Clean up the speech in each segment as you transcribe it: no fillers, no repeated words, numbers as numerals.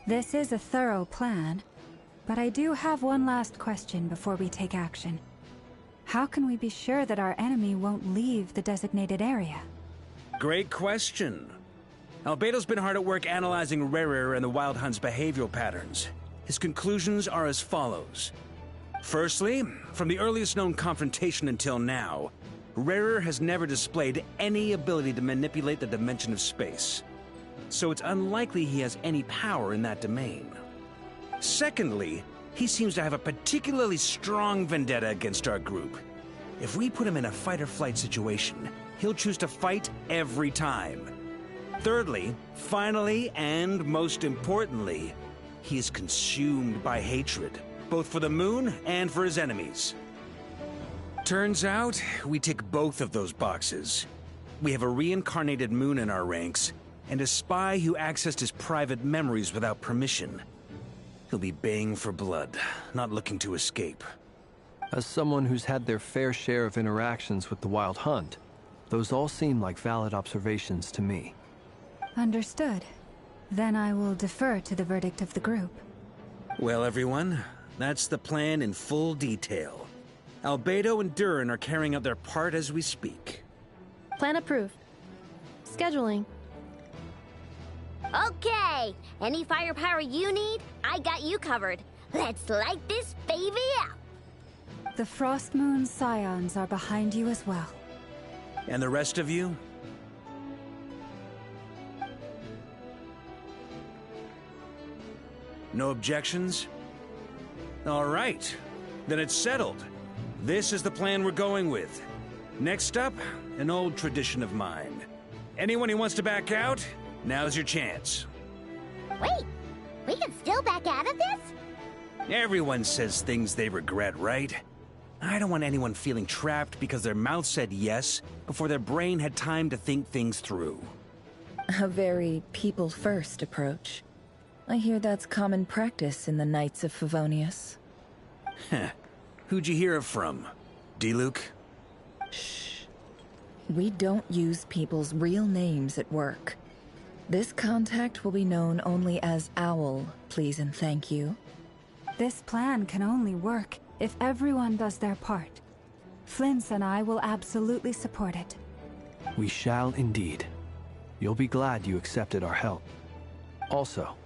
This is a thorough plan, but I do have one last question before we take action. How can we be sure that our enemy won't leave the designated area? Great question. Albedo's been hard at work analyzing Rarer and the Wild Hunt's behavioral patterns. His conclusions are as follows. Firstly, from the earliest known confrontation until now, Rarer has never displayed any ability to manipulate the dimension of space. So it's unlikely he has any power in that domain. Secondly, he seems to have a particularly strong vendetta against our group. If we put him in a fight-or-flight situation, he'll choose to fight every time. Thirdly, finally, and most importantly, he is consumed by hatred, both for the moon and for his enemies. Turns out, we tick both of those boxes. We have a reincarnated moon in our ranks, and a spy who accessed his private memories without permission. He'll be baying for blood, not looking to escape. As someone who's had their fair share of interactions with the Wild Hunt, those all seem like valid observations to me. Understood. Then I will defer to the verdict of the group. Well, everyone, that's the plan in full detail. Albedo and Durin are carrying out their part as we speak. Plan approved. Scheduling. Okay, any firepower you need, I got you covered. Let's light this baby up. The Frost Moon Scions are behind you as well. And the rest of you? No objections? All right, then it's settled. This is the plan we're going with. Next up, an old tradition of mine. Anyone who wants to back out, now's your chance. Wait, we can still back out of this? Everyone says things they regret, right? I don't want anyone feeling trapped because their mouth said yes before their brain had time to think things through. A very people-first approach. I hear that's common practice in the Knights of Favonius. Heh. Who'd you hear it from? D-Luke? Shh. We don't use people's real names at work. This contact will be known only as Owl, please and thank you. This plan can only work if everyone does their part. Flins and I will absolutely support it. We shall indeed. You'll be glad you accepted our help. Also,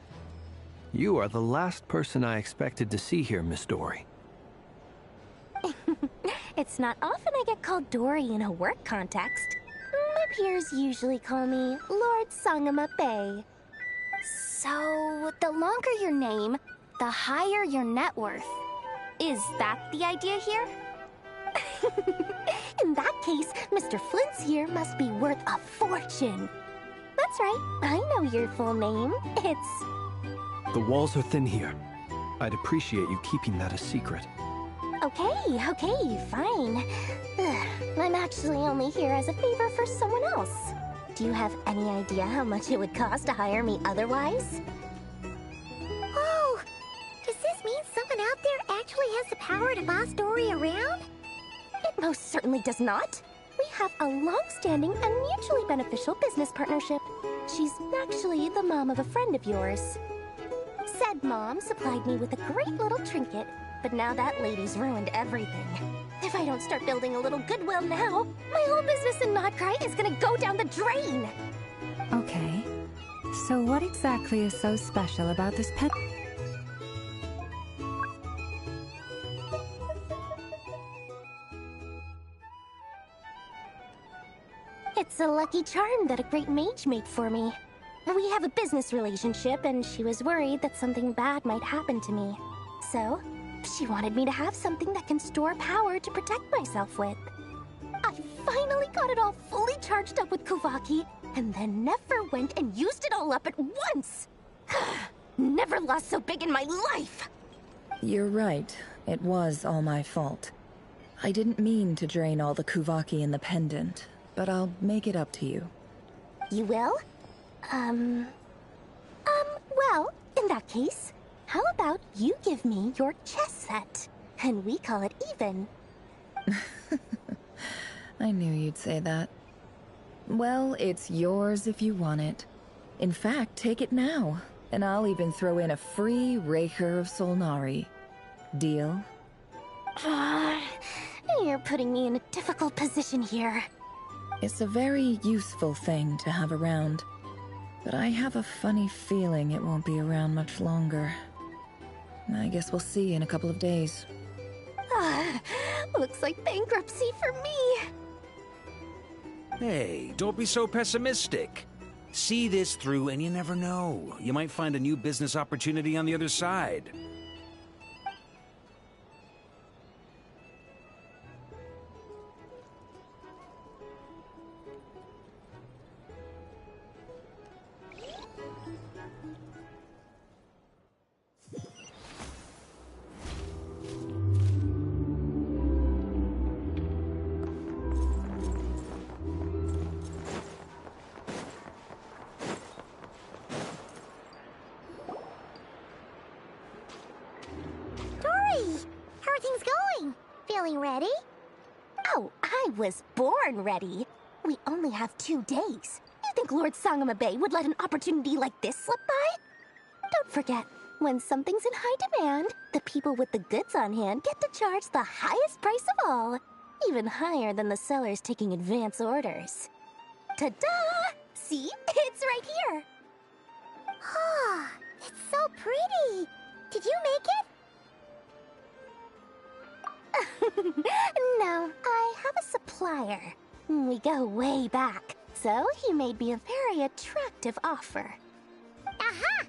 you are the last person I expected to see here, Miss Dory. It's not often I get called Dory in a work context. My peers usually call me Lord Sangama Bay. So, the longer your name, the higher your net worth. Is that the idea here? In that case, Mr. Flint's here must be worth a fortune. That's right, I know your full name. It's... The walls are thin here. I'd appreciate you keeping that a secret. Okay, fine. Ugh, I'm actually only here as a favor for someone else. Do you have any idea how much it would cost to hire me otherwise? Oh, does this mean someone out there actually has the power to boss Dory around? It most certainly does not. We have a long-standing and mutually beneficial business partnership. She's actually the mom of a friend of yours. Said mom supplied me with a great little trinket, but now that lady's ruined everything. If I don't start building a little goodwill now, my whole business in Notcry is gonna go down the drain! Okay. So what exactly is so special about this pen? It's a lucky charm that a great mage made for me. We have a business relationship, and she was worried that something bad might happen to me. So, she wanted me to have something that can store power to protect myself with. I finally got it all fully charged up with Kuvaki, and then never went and used it all up at once! Never lost so big in my life! You're right. It was all my fault. I didn't mean to drain all the Kuvaki in the pendant, but I'll make it up to you. You will? Well, in that case, how about you give me your chess set, and we call it even? I knew you'd say that. Well, it's yours if you want it. In fact, take it now. And I'll even throw in a free Raker of Solnari. Deal? You're putting me in a difficult position here. It's a very useful thing to have around. But I have a funny feeling it won't be around much longer. I guess we'll see in a couple of days. Looks like bankruptcy for me. Hey, don't be so pessimistic. See this through and you never know. You might find a new business opportunity on the other side. Ready? Oh, I was born ready. We only have 2 days. You think Lord Sangamabe would let an opportunity like this slip by? Don't forget, when something's in high demand, the people with the goods on hand get to charge the highest price of all. Even higher than the sellers taking advance orders. Ta-da! See? It's right here. Ah, it's so pretty. Did you make it? No, I have a supplier. We go way back, so he made me a very attractive offer. Aha!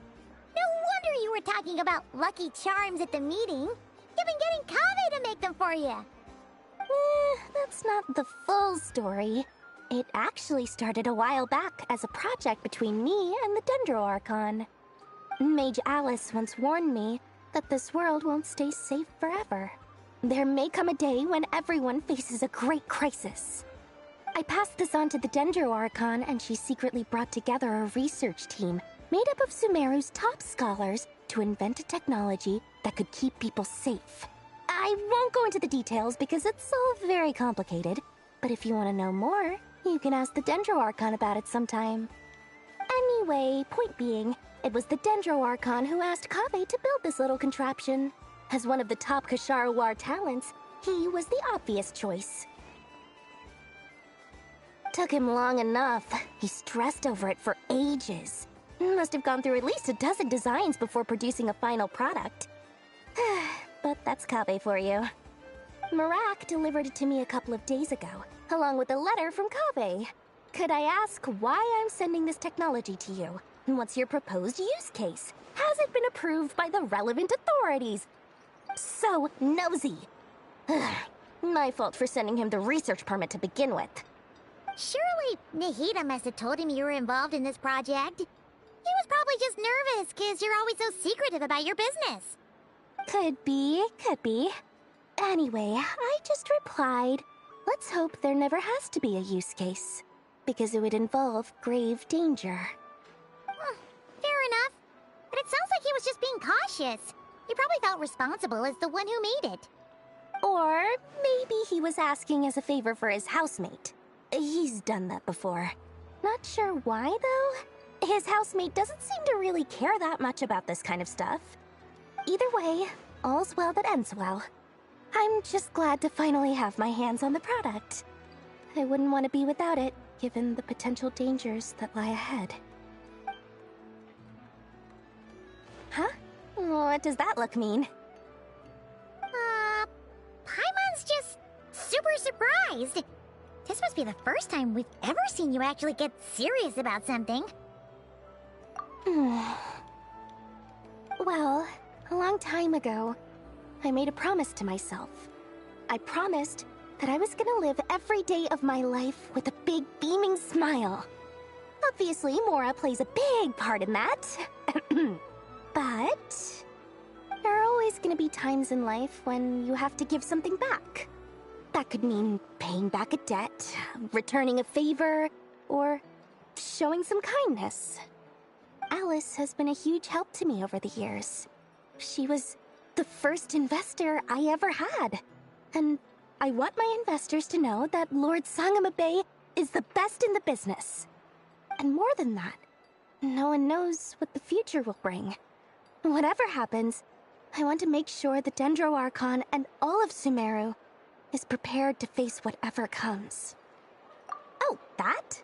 No wonder you were talking about Lucky Charms at the meeting. You've been getting Kaveh to make them for you. That's not the full story. It actually started a while back as a project between me and the Dendro Archon. Mage Alice once warned me that this world won't stay safe forever. There may come a day when everyone faces a great crisis. I passed this on to the Dendro Archon, and she secretly brought together a research team made up of Sumeru's top scholars to invent a technology that could keep people safe. I won't go into the details because it's all very complicated, but if you want to know more, you can ask the Dendro Archon about it sometime. Anyway, point being, it was the Dendro Archon who asked Kaveh to build this little contraption. As one of the top Kashara War talents, he was the obvious choice. Took him long enough. He stressed over it for ages. Must have gone through at least a dozen designs before producing a final product. But that's Kaveh for you. Marak delivered it to me a couple of days ago, along with a letter from Kaveh. Could I ask why I'm sending this technology to you? And what's your proposed use case? Has it been approved by the relevant authorities? So nosy. My fault for sending him the research permit to begin with. Surely Nahida must have told him you were involved in this project. He was probably just nervous because you're always so secretive about your business. Could be, could be. Anyway, I just replied, let's hope there never has to be a use case, because it would involve grave danger. Fair enough. But it sounds like he was just being cautious. He probably felt responsible as the one who made it. Or maybe he was asking as a favor for his housemate. He's done that before. Not sure why, though. His housemate doesn't seem to really care that much about this kind of stuff. Either way, all's well that ends well. I'm just glad to finally have my hands on the product. I wouldn't want to be without it, given the potential dangers that lie ahead. Huh? What does that look mean? Paimon's just super surprised. This must be the first time we've ever seen you actually get serious about something. Well, a long time ago, I made a promise to myself. I promised that I was gonna live every day of my life with a big beaming smile. Obviously, Mora plays a big part in that. But there are always gonna be times in life when you have to give something back. That could mean paying back a debt, returning a favor, or showing some kindness. Alice has been a huge help to me over the years. She was the first investor I ever had. And I want my investors to know that Lord Sangamabe is the best in the business. And more than that, No one knows what the future will bring. Whatever happens, I want to make sure the Dendro Archon and all of Sumeru is prepared to face whatever comes. Oh, that?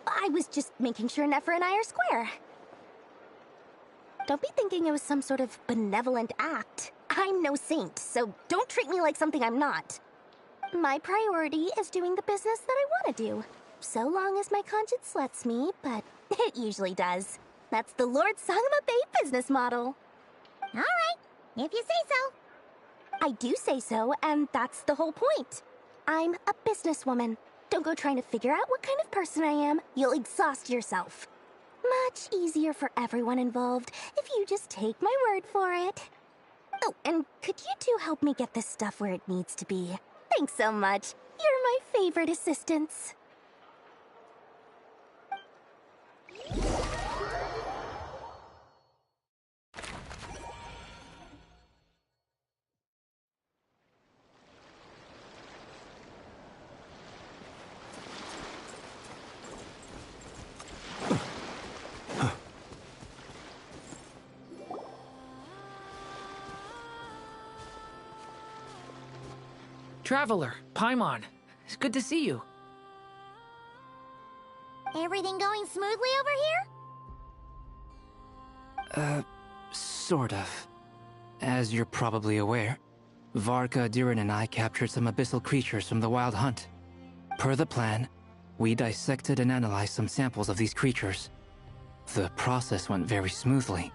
I was just making sure Nefer and I are square. Don't be thinking it was some sort of benevolent act. I'm no saint, so don't treat me like something I'm not. My priority is doing the business that I want to do, so long as my conscience lets me, but it usually does. That's the Lord Sangama Bay business model. All right, if you say so. I do say so, and that's the whole point. I'm a businesswoman. Don't go trying to figure out what kind of person I am. You'll exhaust yourself. Much easier for everyone involved if you just take my word for it. Oh, and could you two help me get this stuff where it needs to be? Thanks so much. You're my favorite assistants. Traveler, Paimon, it's good to see you. Everything going smoothly over here? Sort of. As you're probably aware, Varka, Diren, and I captured some abyssal creatures from the Wild Hunt. Per the plan, we dissected and analyzed some samples of these creatures. The process went very smoothly.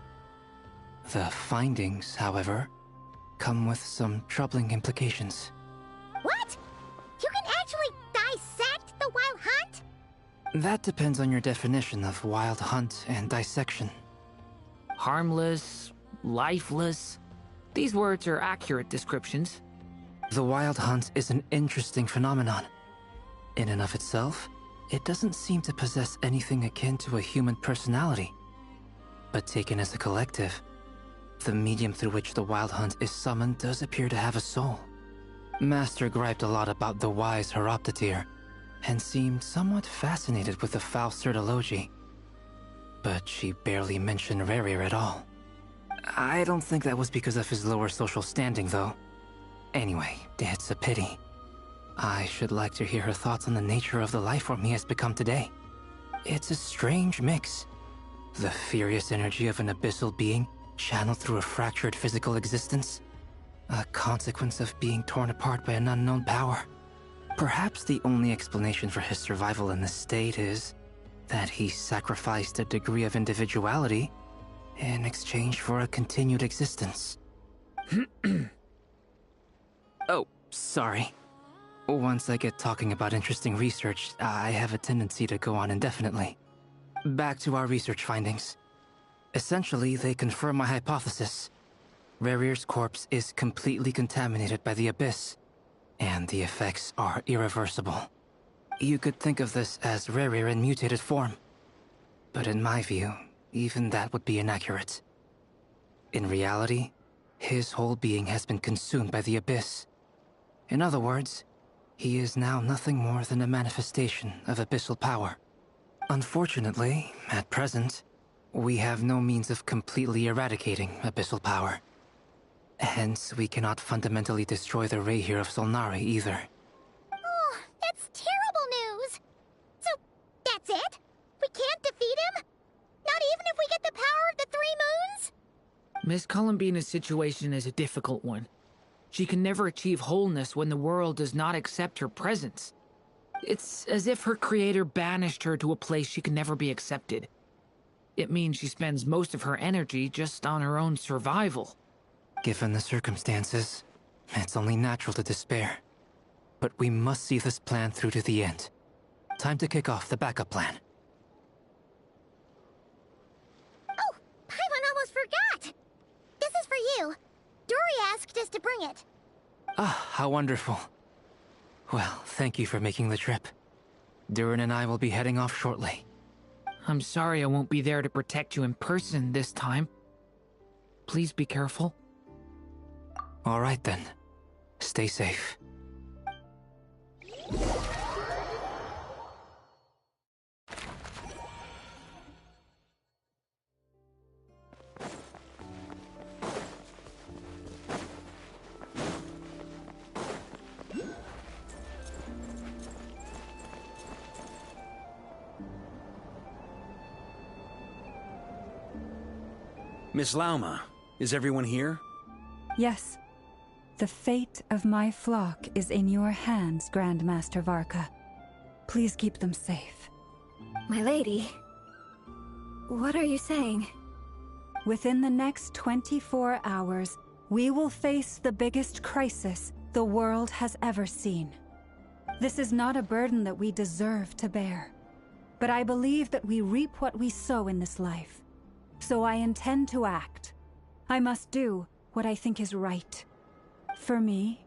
The findings, however, come with some troubling implications. What? You can actually dissect the Wild Hunt? That depends on your definition of Wild Hunt and dissection. Harmless, lifeless. These words are accurate descriptions. The Wild Hunt is an interesting phenomenon. In and of itself, it doesn't seem to possess anything akin to a human personality. But taken as a collective, the medium through which the Wild Hunt is summoned does appear to have a soul. Master griped a lot about the wise Horoptotire, and seemed somewhat fascinated with the foul Certology. But she barely mentioned Rerir at all. I don't think that was because of his lower social standing, though. Anyway, it's a pity. I should like to hear her thoughts on the nature of the life form he has become today. It's a strange mix. The furious energy of an abyssal being channeled through a fractured physical existence. A consequence of being torn apart by an unknown power. Perhaps the only explanation for his survival in this state is that he sacrificed a degree of individuality in exchange for a continued existence. Oh, sorry. Once I get talking about interesting research, I have a tendency to go on indefinitely. Back to our research findings. Essentially, they confirm my hypothesis. Rerir's corpse is completely contaminated by the Abyss, and the effects are irreversible. You could think of this as Rerir in mutated form. But in my view, even that would be inaccurate. In reality, his whole being has been consumed by the Abyss. In other words, he is now nothing more than a manifestation of abyssal power. Unfortunately, at present, we have no means of completely eradicating abyssal power. Hence, we cannot fundamentally destroy the Reir of Solnari either. Oh, that's terrible news. So, that's it? We can't defeat him? Not even if we get the power of the Three Moons? Miss Columbina's situation is a difficult one. She can never achieve wholeness when the world does not accept her presence. It's as if her creator banished her to a place she can never be accepted. It means she spends most of her energy just on her own survival. Given the circumstances, it's only natural to despair. But we must see this plan through to the end. Time to kick off the backup plan. Oh, Paimon almost forgot. This is for you. Dory asked us to bring it. Ah, how wonderful. Well, thank you for making the trip. Durin and I will be heading off shortly. I'm sorry I won't be there to protect you in person this time. Please be careful. All right then. Stay safe. Miss Lauma, is everyone here? Yes. The fate of my flock is in your hands, Grandmaster Varka. Please keep them safe. My lady, what are you saying? Within the next 24 hours, we will face the biggest crisis the world has ever seen. This is not a burden that we deserve to bear, but I believe that we reap what we sow in this life. So I intend to act. I must do what I think is right. For me,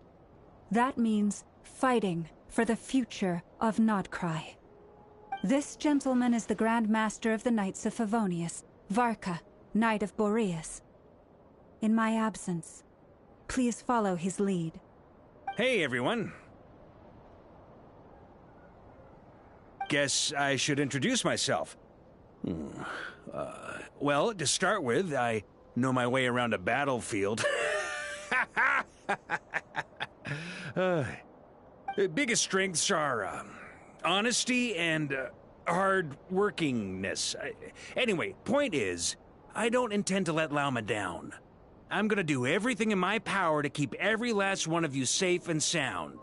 that means fighting for the future of Nodcry. This gentleman is the Grand Master of the Knights of Favonius, Varka, Knight of Boreas. In my absence, please follow his lead. Hey, everyone. Guess I should introduce myself. Well, to start with, I know my way around a battlefield. Biggest strengths are honesty and hard-workingness. Anyway, point is, I don't intend to let Lauma down. I'm gonna do everything in my power to keep every last one of you safe and sound.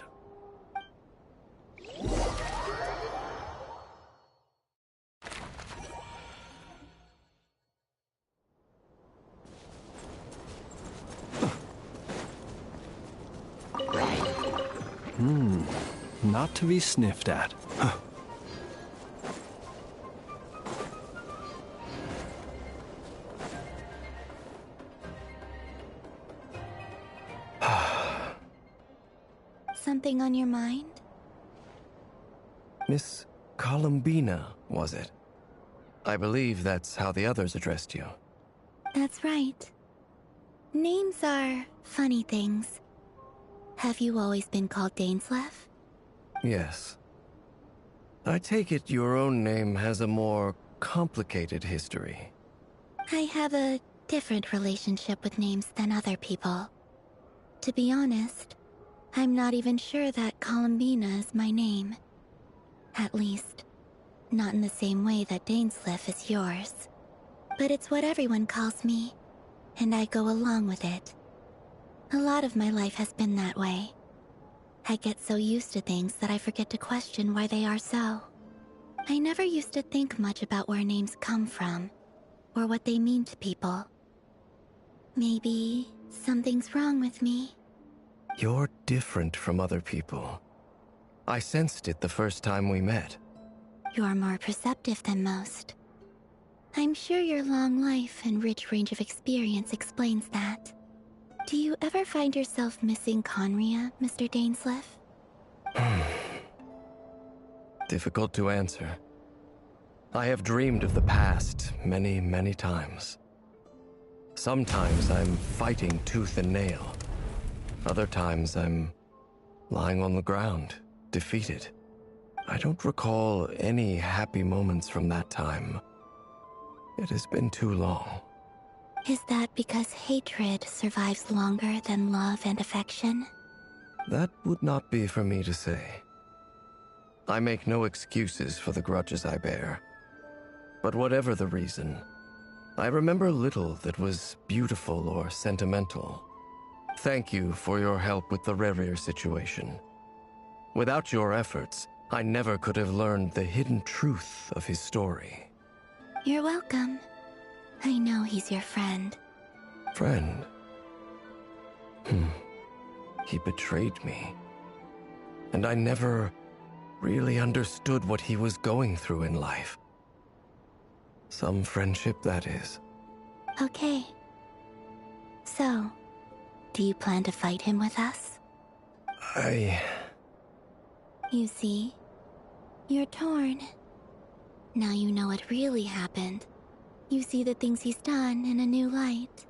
Not to be sniffed at. Huh. Something on your mind? Miss Columbina, was it? I believe that's how the others addressed you. That's right. Names are funny things. Have you always been called Dainslev? Yes. I take it your own name has a more complicated history. I have a different relationship with names than other people. To be honest, I'm not even sure that Columbina is my name. At least, not in the same way that Dainslev is yours. But it's what everyone calls me, and I go along with it. A lot of my life has been that way. I get so used to things that I forget to question why they are so. I never used to think much about where names come from, or what they mean to people. Maybe something's wrong with me. You're different from other people. I sensed it the first time we met. You're more perceptive than most. I'm sure your long life and rich range of experience explains that. Do you ever find yourself missing Conria, Mr. Dainslev? Difficult to answer. I have dreamed of the past many, many times. Sometimes I'm fighting tooth and nail. Other times I'm lying on the ground, defeated. I don't recall any happy moments from that time. It has been too long. Is that because hatred survives longer than love and affection? That would not be for me to say. I make no excuses for the grudges I bear. But whatever the reason, I remember little that was beautiful or sentimental. Thank you for your help with the Rerir situation. Without your efforts, I never could have learned the hidden truth of his story. You're welcome. I know he's your friend. Friend? He betrayed me. And I never really understood what he was going through in life. Some friendship, that is. Okay. So, do you plan to fight him with us? You see, you're torn. Now you know what really happened. You see the things he's done in a new light.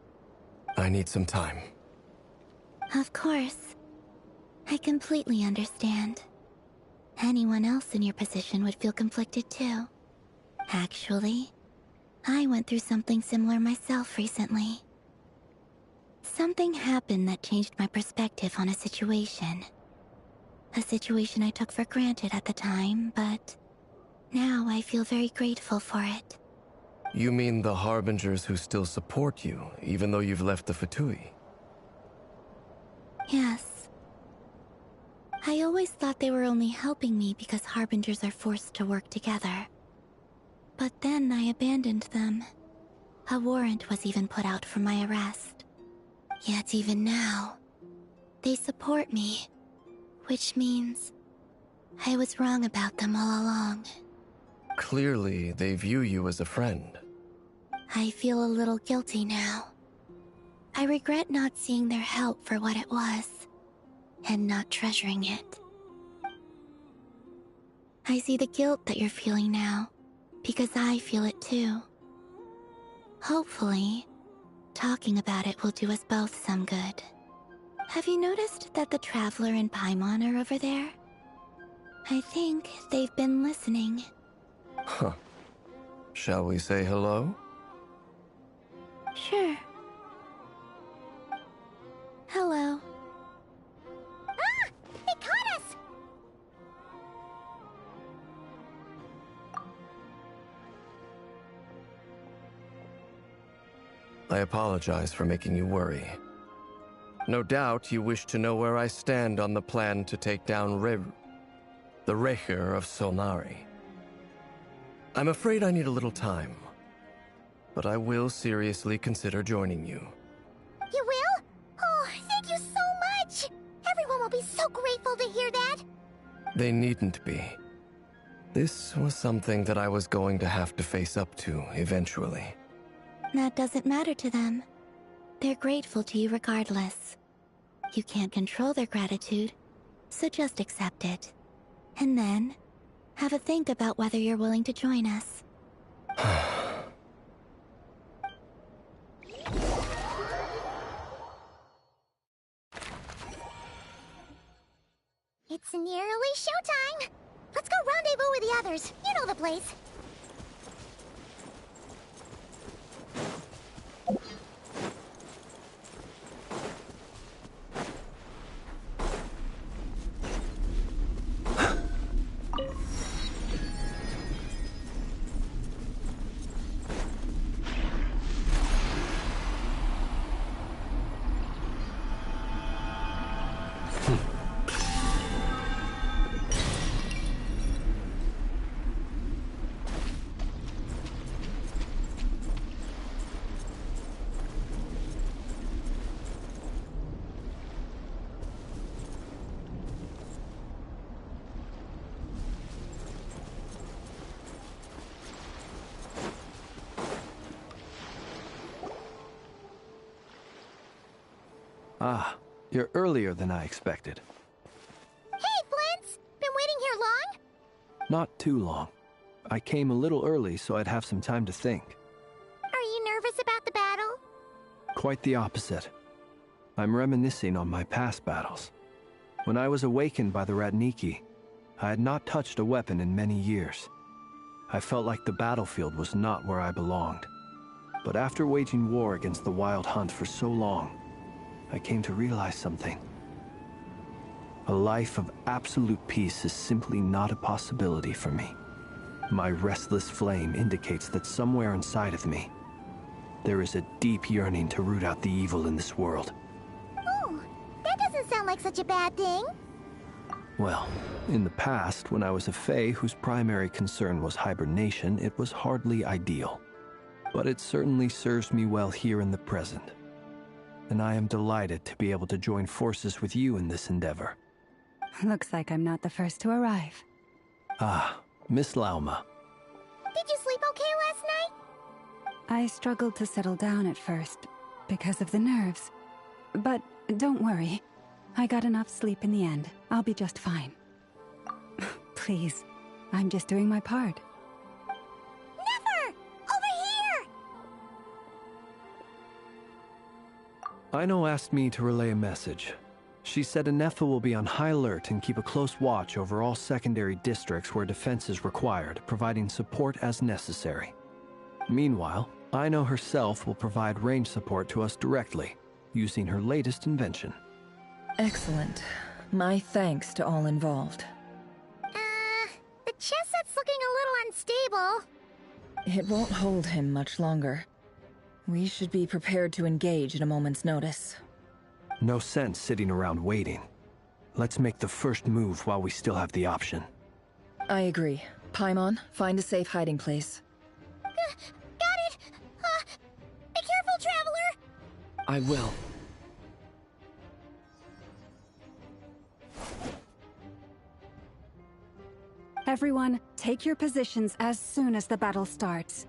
I need some time. Of course. I completely understand. Anyone else in your position would feel conflicted too. Actually, I went through something similar myself recently. Something happened that changed my perspective on a situation. A situation I took for granted at the time, but now I feel very grateful for it. You mean the Harbingers who still support you, even though you've left the Fatui? Yes. I always thought they were only helping me because Harbingers are forced to work together. But then I abandoned them. A warrant was even put out for my arrest. Yet even now, they support me, which means I was wrong about them all along. Clearly, they view you as a friend. I feel a little guilty now. I regret not seeing their help for what it was, and not treasuring it. I see the guilt that you're feeling now, because I feel it too. Hopefully, talking about it will do us both some good. Have you noticed that the Traveler and Paimon are over there? I think they've been listening. Huh. Shall we say hello? Sure. Hello. Ah! They caught us! I apologize for making you worry. No doubt you wish to know where I stand on the plan to take down the Recher of Solnari. I'm afraid I need a little time, but I will seriously consider joining you. You will? Oh, thank you so much! Everyone will be so grateful to hear that! They needn't be. This was something that I was going to have to face up to eventually. That doesn't matter to them. They're grateful to you regardless. You can't control their gratitude, so just accept it. And then, have a think about whether you're willing to join us. It's nearly showtime! Let's go rendezvous with the others. You know the place. Ah, you're earlier than I expected. Hey, Flins! Been waiting here long? Not too long. I came a little early so I'd have some time to think. Are you nervous about the battle? Quite the opposite. I'm reminiscing on my past battles. When I was awakened by the Ratniki, I had not touched a weapon in many years. I felt like the battlefield was not where I belonged. But after waging war against the Wild Hunt for so long, I came to realize something. A life of absolute peace is simply not a possibility for me. My restless flame indicates that somewhere inside of me, there is a deep yearning to root out the evil in this world. Oh, that doesn't sound like such a bad thing. Well, in the past, when I was a Fae whose primary concern was hibernation, it was hardly ideal. But it certainly serves me well here in the present. And I am delighted to be able to join forces with you in this endeavor. Looks like I'm not the first to arrive. Ah, Miss Lauma. Did you sleep okay last night? I struggled to settle down at first, because of the nerves. But don't worry. I got enough sleep in the end. I'll be just fine. Please, I'm just doing my part. Never! Over here! Aino asked me to relay a message. She said Anefa will be on high alert and keep a close watch over all secondary districts where defense is required, providing support as necessary. Meanwhile, Aino herself will provide range support to us directly, using her latest invention. Excellent. My thanks to all involved. The chess set's looking a little unstable. It won't hold him much longer. We should be prepared to engage at a moment's notice. No sense sitting around waiting. Let's make the first move while we still have the option. I agree. Paimon, find a safe hiding place. Got it! Be careful, Traveler! I will. Everyone, take your positions as soon as the battle starts.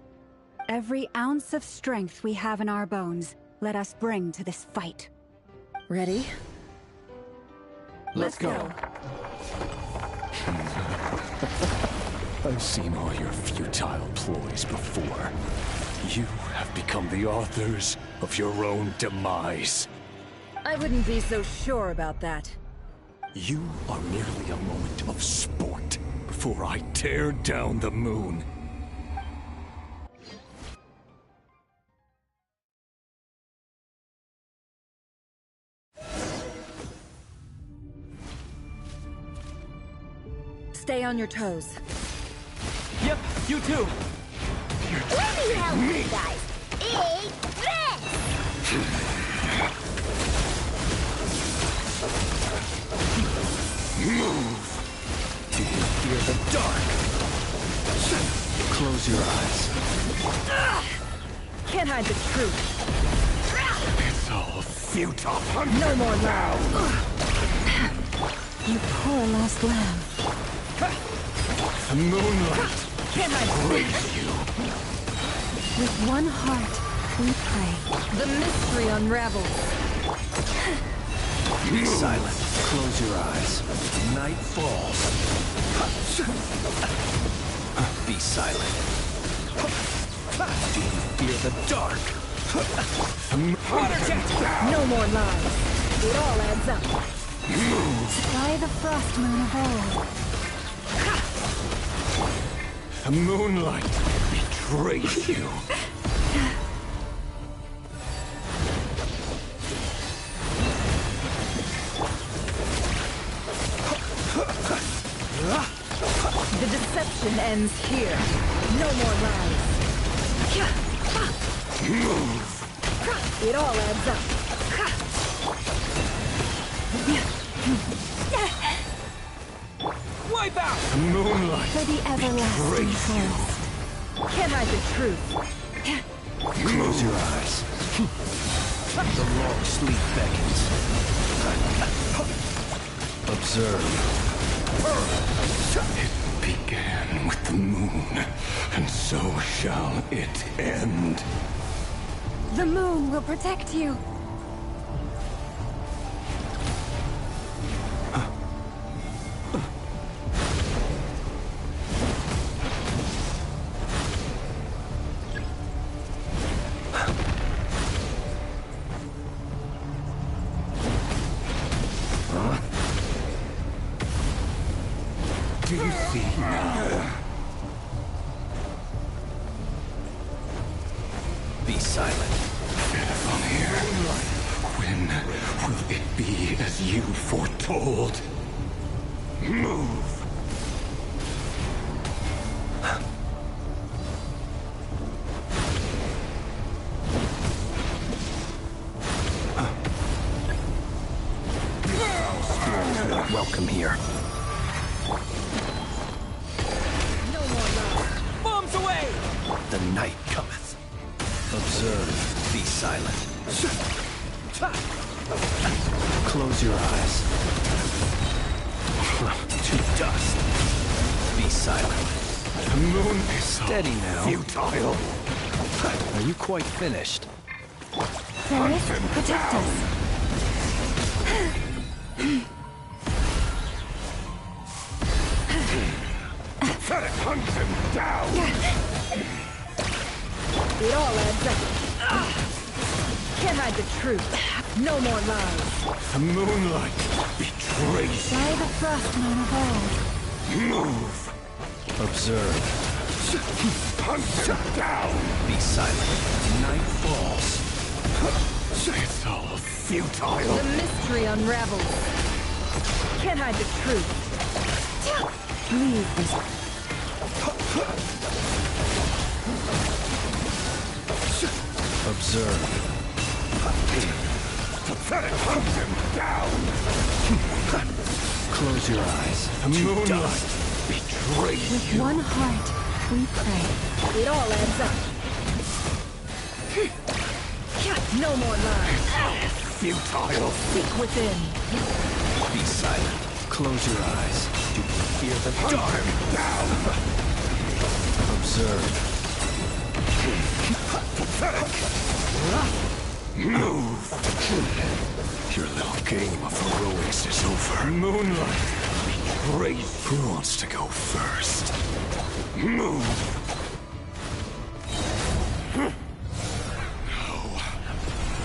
Every ounce of strength we have in our bones, let us bring to this fight. Ready? Let's go. I've seen all your futile ploys before. You have become the authors of your own demise. I wouldn't be so sure about that. You are merely a moment of sport before I tear down the moon. Stay on your toes. Yep, you too. Let me help you guys! Eat this! Move! Do you fear the dark? Close your eyes. Can't hide the truth. It's all futile. No more lies. You poor lost lamb. The moonlight Can't hide the raise you. With one heart, we pray. The mystery unravels. Be silent. Close your eyes. Night falls. Be silent. Do you fear the dark? No more lies. It all adds up. By the frost moon of old. The moonlight betrays you. The deception ends here. No more lies. Move! It all adds up. Wipe out! The moonlight For the everlasting betrays forest. Can't hide the truth. Close your eyes. The long sleep beckons. Observe. It began with the moon, and so shall it end. The moon will protect you. Do you see now? Be silent. Get from here. When will it be as you foretold? Move! Welcome here. No more lies. Bombs away! The night cometh. Observe. Be silent. Close your eyes. To dust. Be silent. The moon is Steady now. futile. Are you quite finished? Ferris, protect us. Hunt him down! It all adds up. Can't hide the truth. No more lies. The moonlight betrays By the frost moon of old. you. Move! Observe. Hunt him down! Be silent. Night falls. It's all futile. The mystery unravels. Can't hide the truth. Leave this. Observe. Pathetic! Hunt him down! Close your eyes. Moonlight betrays With you. one heart, we pray. It all adds up. No more lies. Futile. Seek within. Be silent. Close your eyes. Do you fear the dark? Down! Observe. Pathetic! Move! Your little game of heroics is over. Moonlight betrays. Who wants to go first? Move! No.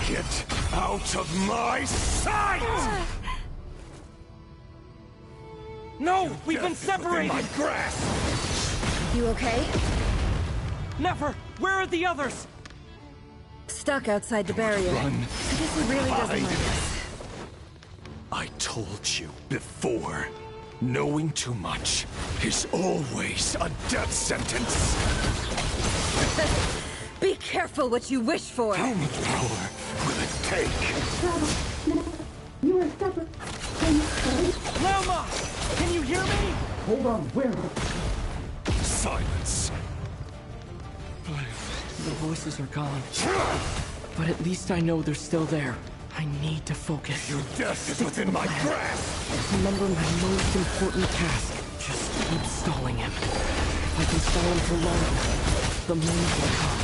Get out of my sight! No! We've been separated! My grasp! You okay? Never! Where are the others? Stuck outside the barrier. Run. I guess he really doesn't like us. I told you before. Knowing too much is always a death sentence. Be careful what you wish for. How much power will it take? You are separate. Lama! Can you hear me? Hold on, where? Silence. The voices are gone. But at least I know they're still there. I need to focus. Your death is within my grasp. Remember my most important task. Just keep stalling him. If I can stall him for longer, the moment will come.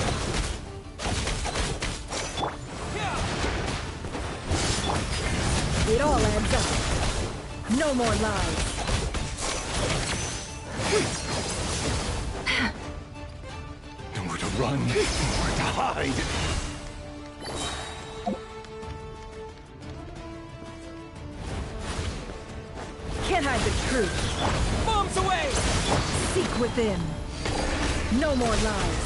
It all adds up. No more lies. Nowhere to run, nowhere to hide. Can't hide the truth. Bombs away! Seek within. No more lies.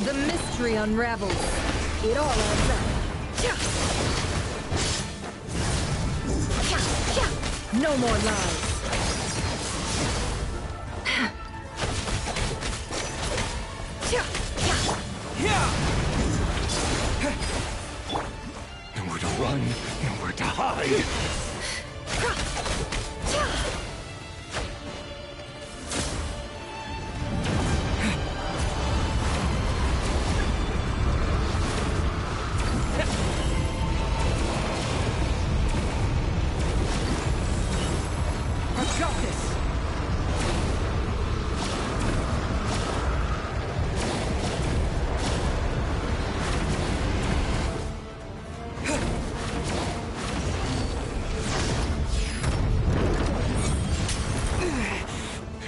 The mystery unravels. It all adds up. No more lies. Nowhere to run, nowhere to hide. I've got this!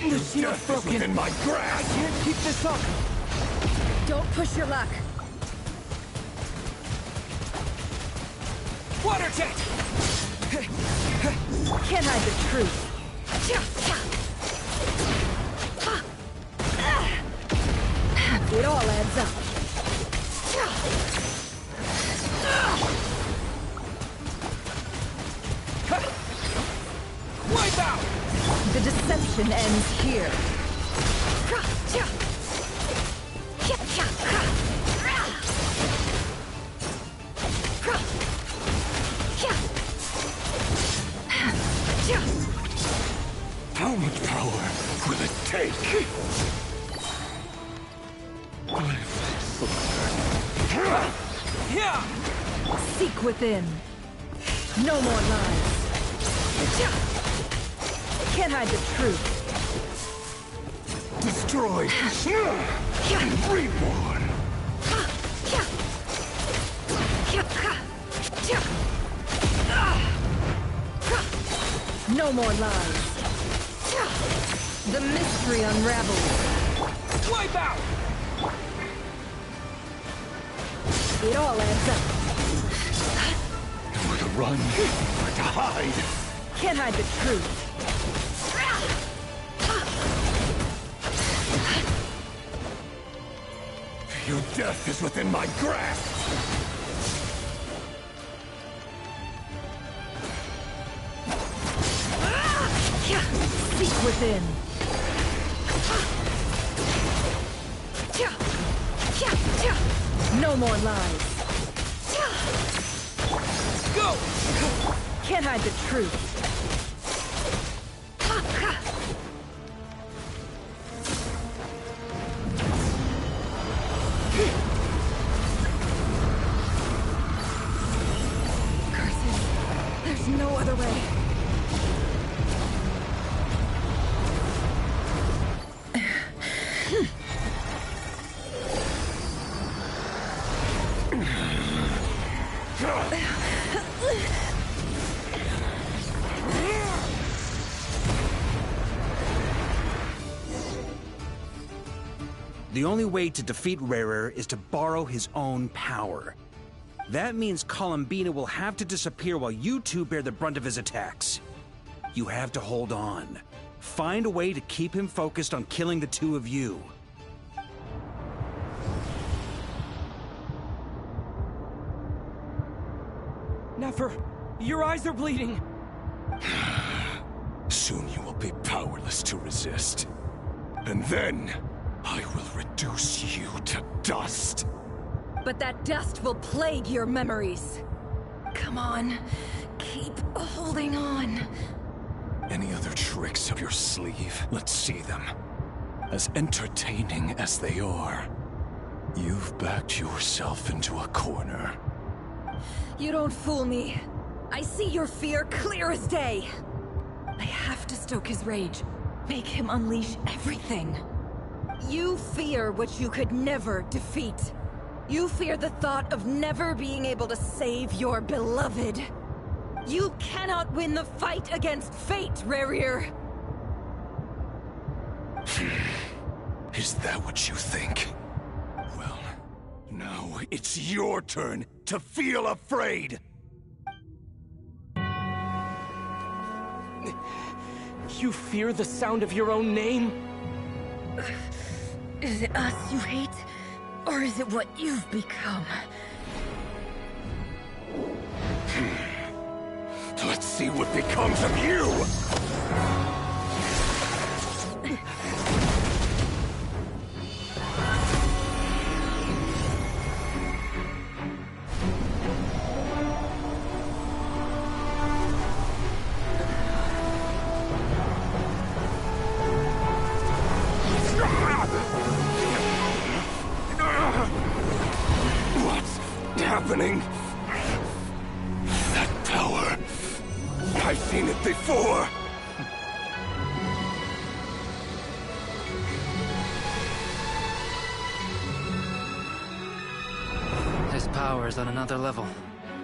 The shield's broken. Within my grasp. I can't keep this up. Don't push your luck. Water jet! Can't hide the truth. It all adds up. Wipe out! The deception ends here. How much power will it take? Seek within. No more lies. Can't hide the truth. Destroyed. Reborn. No more lies. The mystery unravels. Wipe out! It all adds up. Nowhere to run, nowhere to hide. Can't hide the truth. Your death is within my grasp! Seek within. No more lies. Go! Can't hide the truth. Curses. There's no other way. The only way to defeat Rarer is to borrow his own power. That means Columbina will have to disappear while you two bear the brunt of his attacks. You have to hold on. Find a way to keep him focused on killing the two of you. Nefer, your eyes are bleeding. Soon you will be powerless to resist. And then, I will reduce you to dust. But that dust will plague your memories. Come on, keep holding on. Any other tricks up your sleeve? Let's see them. As entertaining as they are, you've backed yourself into a corner. You don't fool me. I see your fear clear as day. I have to stoke his rage. Make him unleash everything. You fear what you could never defeat. You fear the thought of never being able to save your beloved. You cannot win the fight against fate, Rerir. Is that what you think? Well, now it's your turn to feel afraid! You fear the sound of your own name? Is it us you hate? Or is it what you've become? Let's see what becomes of you! What's happening? That power. I've seen it before! His power is on another level.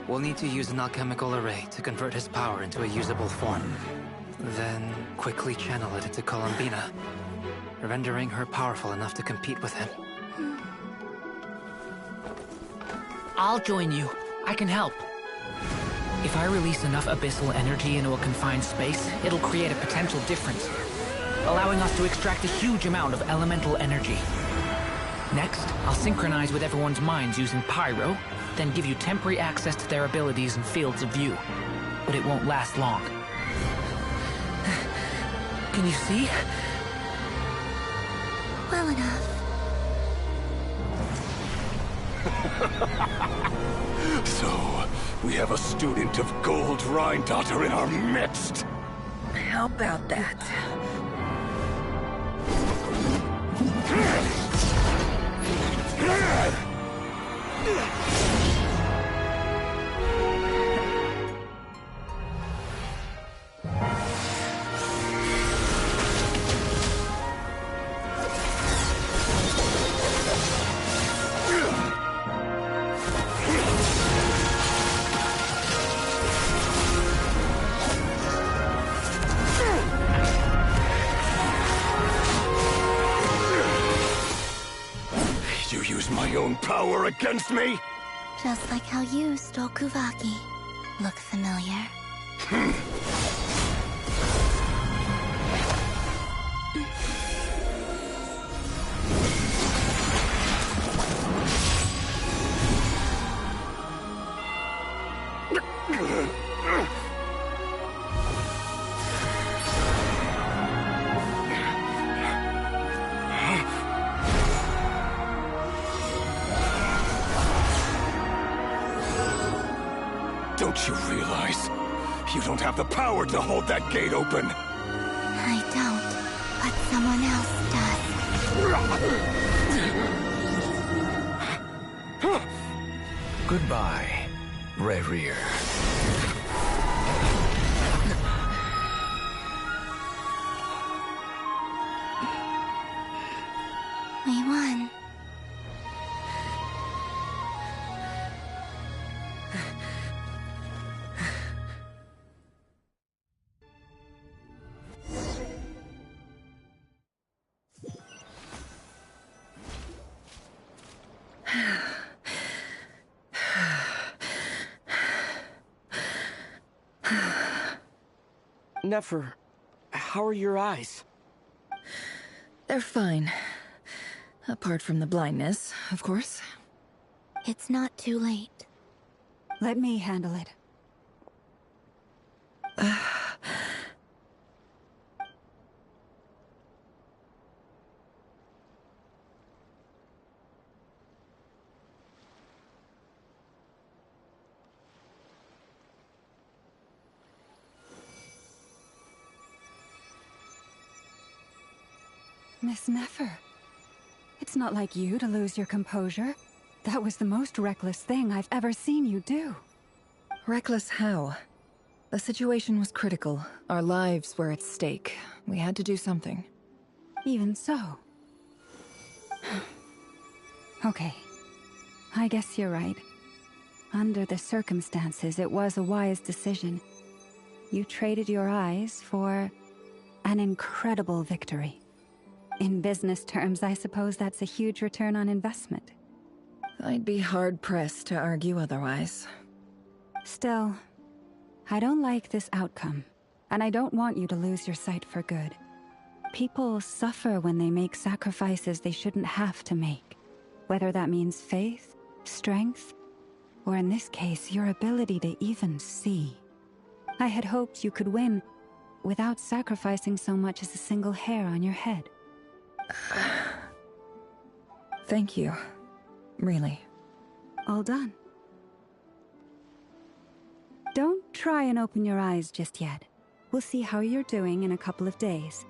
We'll need to use an alchemical array to convert his power into a usable form. Then quickly channel it into Columbina, rendering her powerful enough to compete with him. I'll join you. I can help. If I release enough abyssal energy into a confined space, it'll create a potential difference, allowing us to extract a huge amount of elemental energy. Next, I'll synchronize with everyone's minds using Pyro, then give you temporary access to their abilities and fields of view. But it won't last long. Can you see? Well enough. So, we have a student of Gold Rheindotter in our midst! How about that? You use my own power against me? Just like how you stole Kuvaki. Look familiar? You realize you don't have the power to hold that gate open? I don't, but someone else does. Goodbye, Rerir. We won. Nefer, how are your eyes? They're fine. Apart from the blindness, of course. It's not too late. Let me handle it. Miss Nefer, it's not like you to lose your composure. That was the most reckless thing I've ever seen you do. Reckless how? The situation was critical. Our lives were at stake. We had to do something. Even so. Okay. I guess you're right. Under the circumstances, it was a wise decision. You traded your eyes for an incredible victory. In business terms, I suppose that's a huge return on investment. I'd be hard-pressed to argue otherwise. Still, I don't like this outcome, and I don't want you to lose your sight for good. People suffer when they make sacrifices they shouldn't have to make, whether that means faith, strength, or in this case, your ability to even see. I had hoped you could win without sacrificing so much as a single hair on your head. Thank you. Really. All done. Don't try and open your eyes just yet. We'll see how you're doing in a couple of days.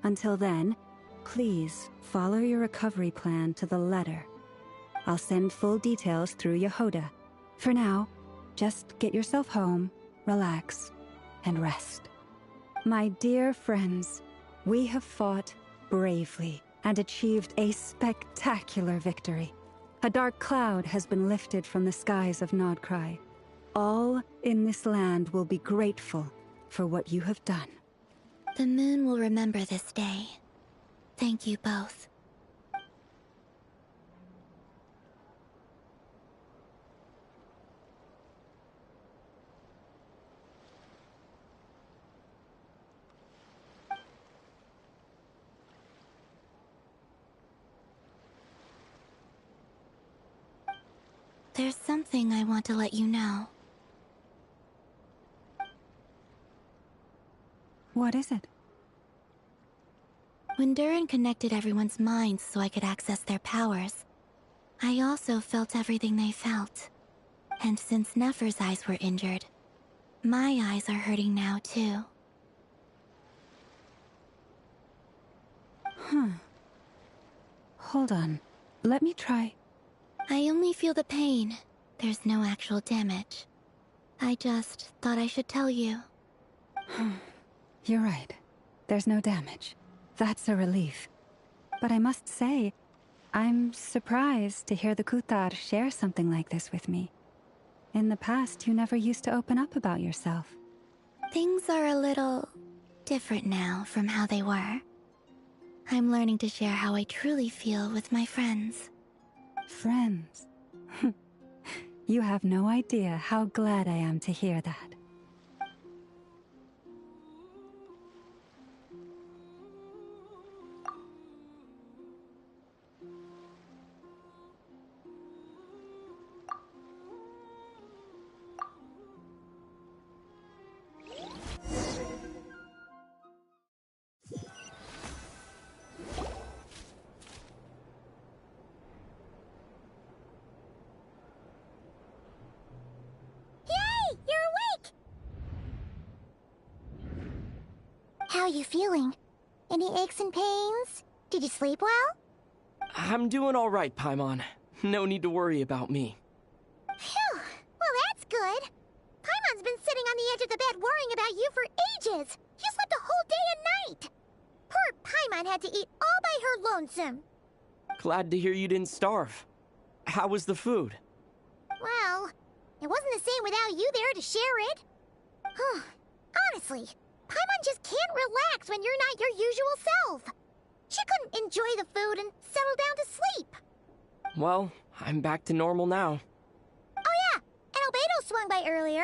Until then, please follow your recovery plan to the letter. I'll send full details through Yehoda. For now, just get yourself home, relax, and rest. My dear friends, we have fought bravely and achieved a spectacular victory. A dark cloud has been lifted from the skies of Nodcry. All in this land will be grateful for what you have done. The moon will remember this day. Thank you both. There's something I want to let you know. What is it? When Durin connected everyone's minds so I could access their powers, I also felt everything they felt. And since Nefer's eyes were injured, my eyes are hurting now too. Hold on. Let me try. I only feel the pain. There's no actual damage. I just thought I should tell you. You're right. There's no damage. That's a relief. But I must say, I'm surprised to hear the Kutar share something like this with me. In the past, you never used to open up about yourself. Things are a little different now from how they were. I'm learning to share how I truly feel with my friends. Friends? You have no idea how glad I am to hear that. Yay! You're How you feeling? Any aches and pains? Did you sleep well? I'm doing all right, Paimon. No need to worry about me. Phew! Well, that's good. Paimon's been sitting on the edge of the bed worrying about you for ages. You slept a whole day and night. Poor Paimon had to eat all by her lonesome. Glad to hear you didn't starve. How was the food? Well, it wasn't the same without you there to share it. Honestly, Paimon just can't relax when you're not your usual self. She couldn't enjoy the food and settle down to sleep. Well, I'm back to normal now. Oh yeah, and Albedo swung by earlier.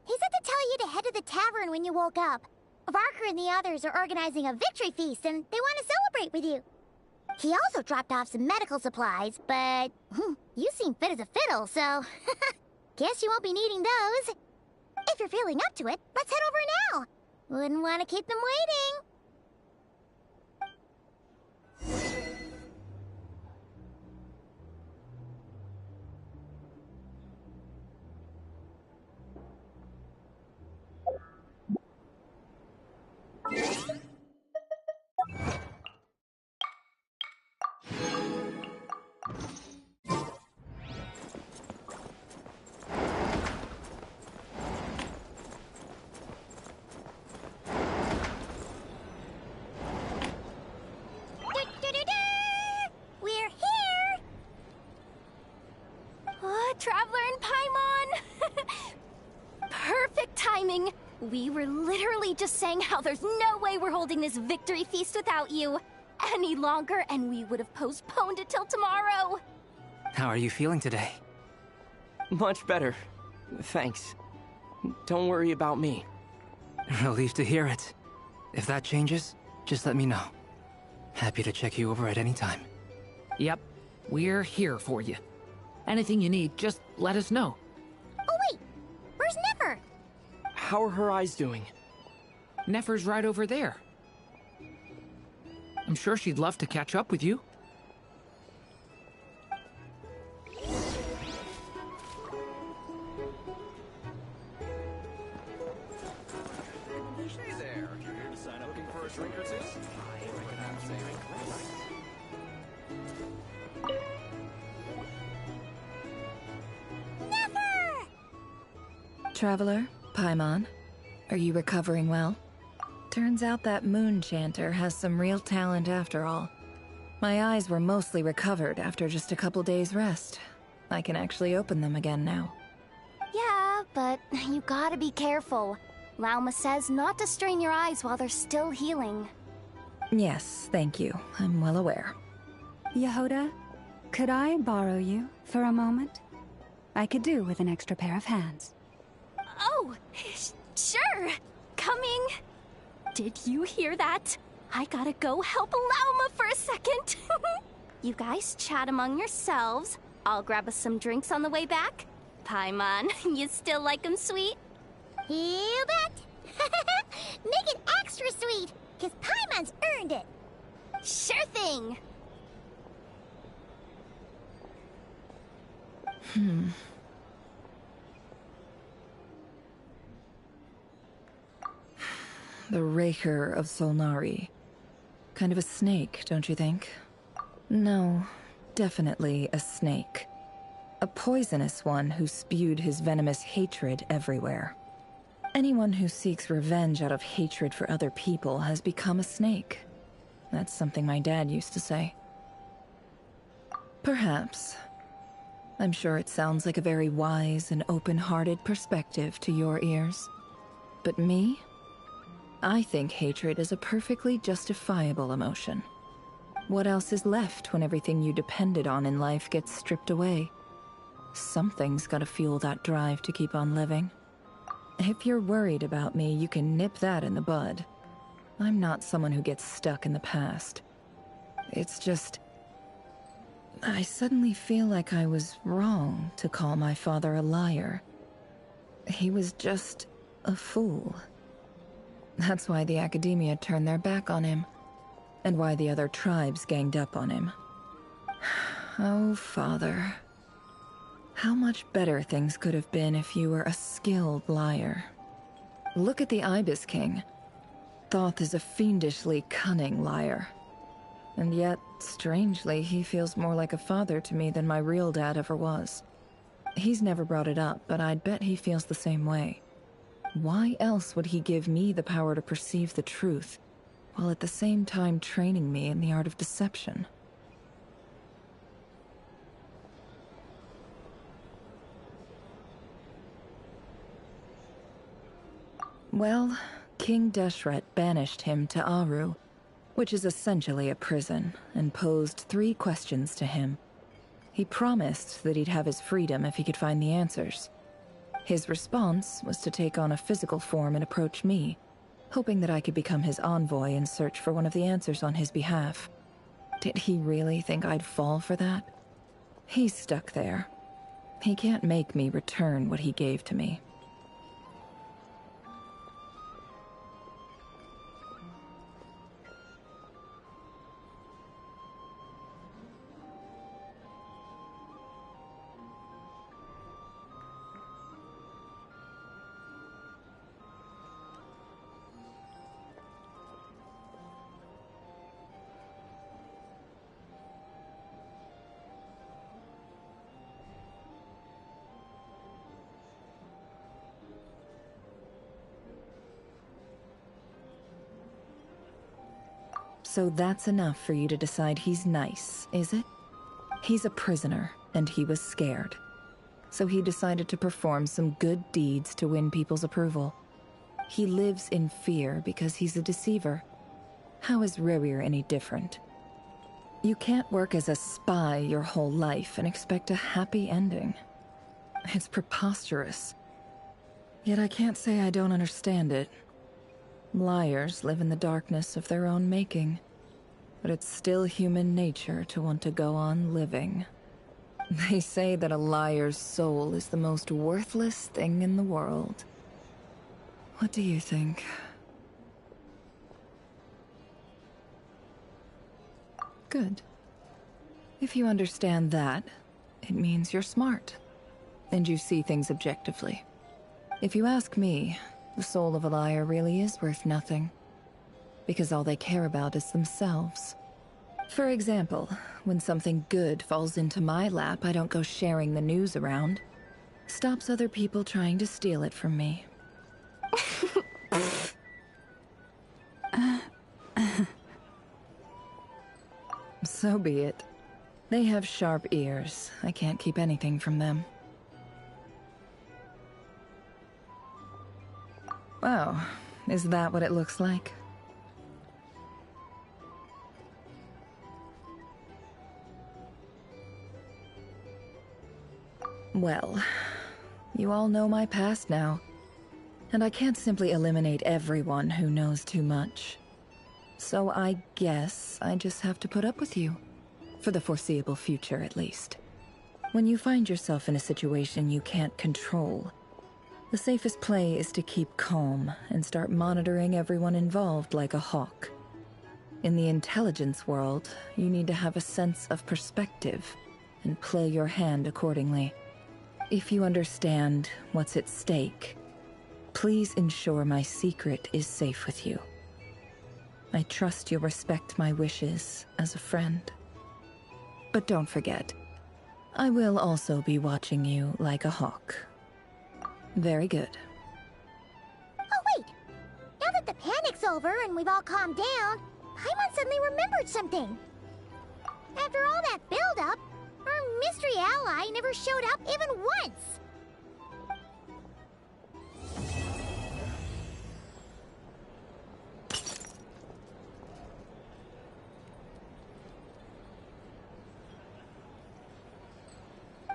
He said to tell you to head to the tavern when you woke up. Varka and the others are organizing a victory feast and they want to celebrate with you. He also dropped off some medical supplies, but you seem fit as a fiddle, so guess you won't be needing those. If you're feeling up to it, let's head over now. Wouldn't want to keep them waiting. We're here! Traveler and Paimon! Perfect timing! We were literally just saying how there's no way we're holding this victory feast without you any longer, and we would have postponed it till tomorrow. How are you feeling today? Much better. Thanks. Don't worry about me. Relieved to hear it. If that changes, just let me know. Happy to check you over at any time. Yep, we're here for you. Anything you need, just let us know. Oh wait, where's Nefer? How are her eyes doing? Nefer's right over there. I'm sure she'd love to catch up with you. Hey there, you here to sign up looking for a drink or two? Nefer! Traveler, Paimon, are you recovering well? Turns out that moon chanter has some real talent after all. My eyes were mostly recovered after just a couple days' rest. I can actually open them again now. Yeah, but you gotta be careful. Lauma says not to strain your eyes while they're still healing. Yes, thank you. I'm well aware. Yehoda, could I borrow you for a moment? I could do with an extra pair of hands. Oh, sure. Coming. Did you hear that? I gotta go help Lauma for a second. You guys chat among yourselves. I'll grab us some drinks on the way back. Paimon, you still like 'em sweet? You bet! Make it extra sweet, because Paimon's earned it! Sure thing! The Raker of Solnari. Kind of a snake, don't you think? No, definitely a snake. A poisonous one who spewed his venomous hatred everywhere. Anyone who seeks revenge out of hatred for other people has become a snake. That's something my dad used to say. Perhaps. I'm sure it sounds like a very wise and open-hearted perspective to your ears. But me? I think hatred is a perfectly justifiable emotion. What else is left when everything you depended on in life gets stripped away? Something's gotta fuel that drive to keep on living. If you're worried about me, you can nip that in the bud. I'm not someone who gets stuck in the past. It's just... I suddenly feel like I was wrong to call my father a liar. He was just a fool. That's why the Academia turned their back on him, and why the other tribes ganged up on him. Oh, Father. How much better things could have been if you were a skilled liar. Look at the Ibis King. Thoth is a fiendishly cunning liar. And yet, strangely, he feels more like a father to me than my real dad ever was. He's never brought it up, but I'd bet he feels the same way. Why else would he give me the power to perceive the truth, while at the same time training me in the art of deception? Well, King Deshret banished him to Aru, which is essentially a prison, and posed 3 questions to him. He promised that he'd have his freedom if he could find the answers. His response was to take on a physical form and approach me, hoping that I could become his envoy and search for one of the answers on his behalf. Did he really think I'd fall for that? He's stuck there. He can't make me return what he gave to me. So that's enough for you to decide he's nice, is it? He's a prisoner, and he was scared. So he decided to perform some good deeds to win people's approval. He lives in fear because he's a deceiver. How is Rerir any different? You can't work as a spy your whole life and expect a happy ending. It's preposterous. Yet I can't say I don't understand it. Liars live in the darkness of their own making, but it's still human nature to want to go on living. They say that a liar's soul is the most worthless thing in the world. What do you think? Good. If you understand that, it means you're smart, and you see things objectively. If you ask me, the soul of a liar really is worth nothing, because all they care about is themselves. For example, when something good falls into my lap, I don't go sharing the news around. Stops other people trying to steal it from me. So be it. They have sharp ears. I can't keep anything from them. Oh, is that what it looks like? Well, you all know my past now, and I can't simply eliminate everyone who knows too much. So I guess I just have to put up with you, for the foreseeable future at least. When you find yourself in a situation you can't control, the safest play is to keep calm and start monitoring everyone involved like a hawk. In the intelligence world, you need to have a sense of perspective and play your hand accordingly. If you understand what's at stake, please ensure my secret is safe with you. I trust you'll respect my wishes as a friend. But don't forget, I will also be watching you like a hawk. Very good. Oh wait! Now that the panic's over and we've all calmed down, Paimon suddenly remembered something. After all that build-up, our mystery ally never showed up even once.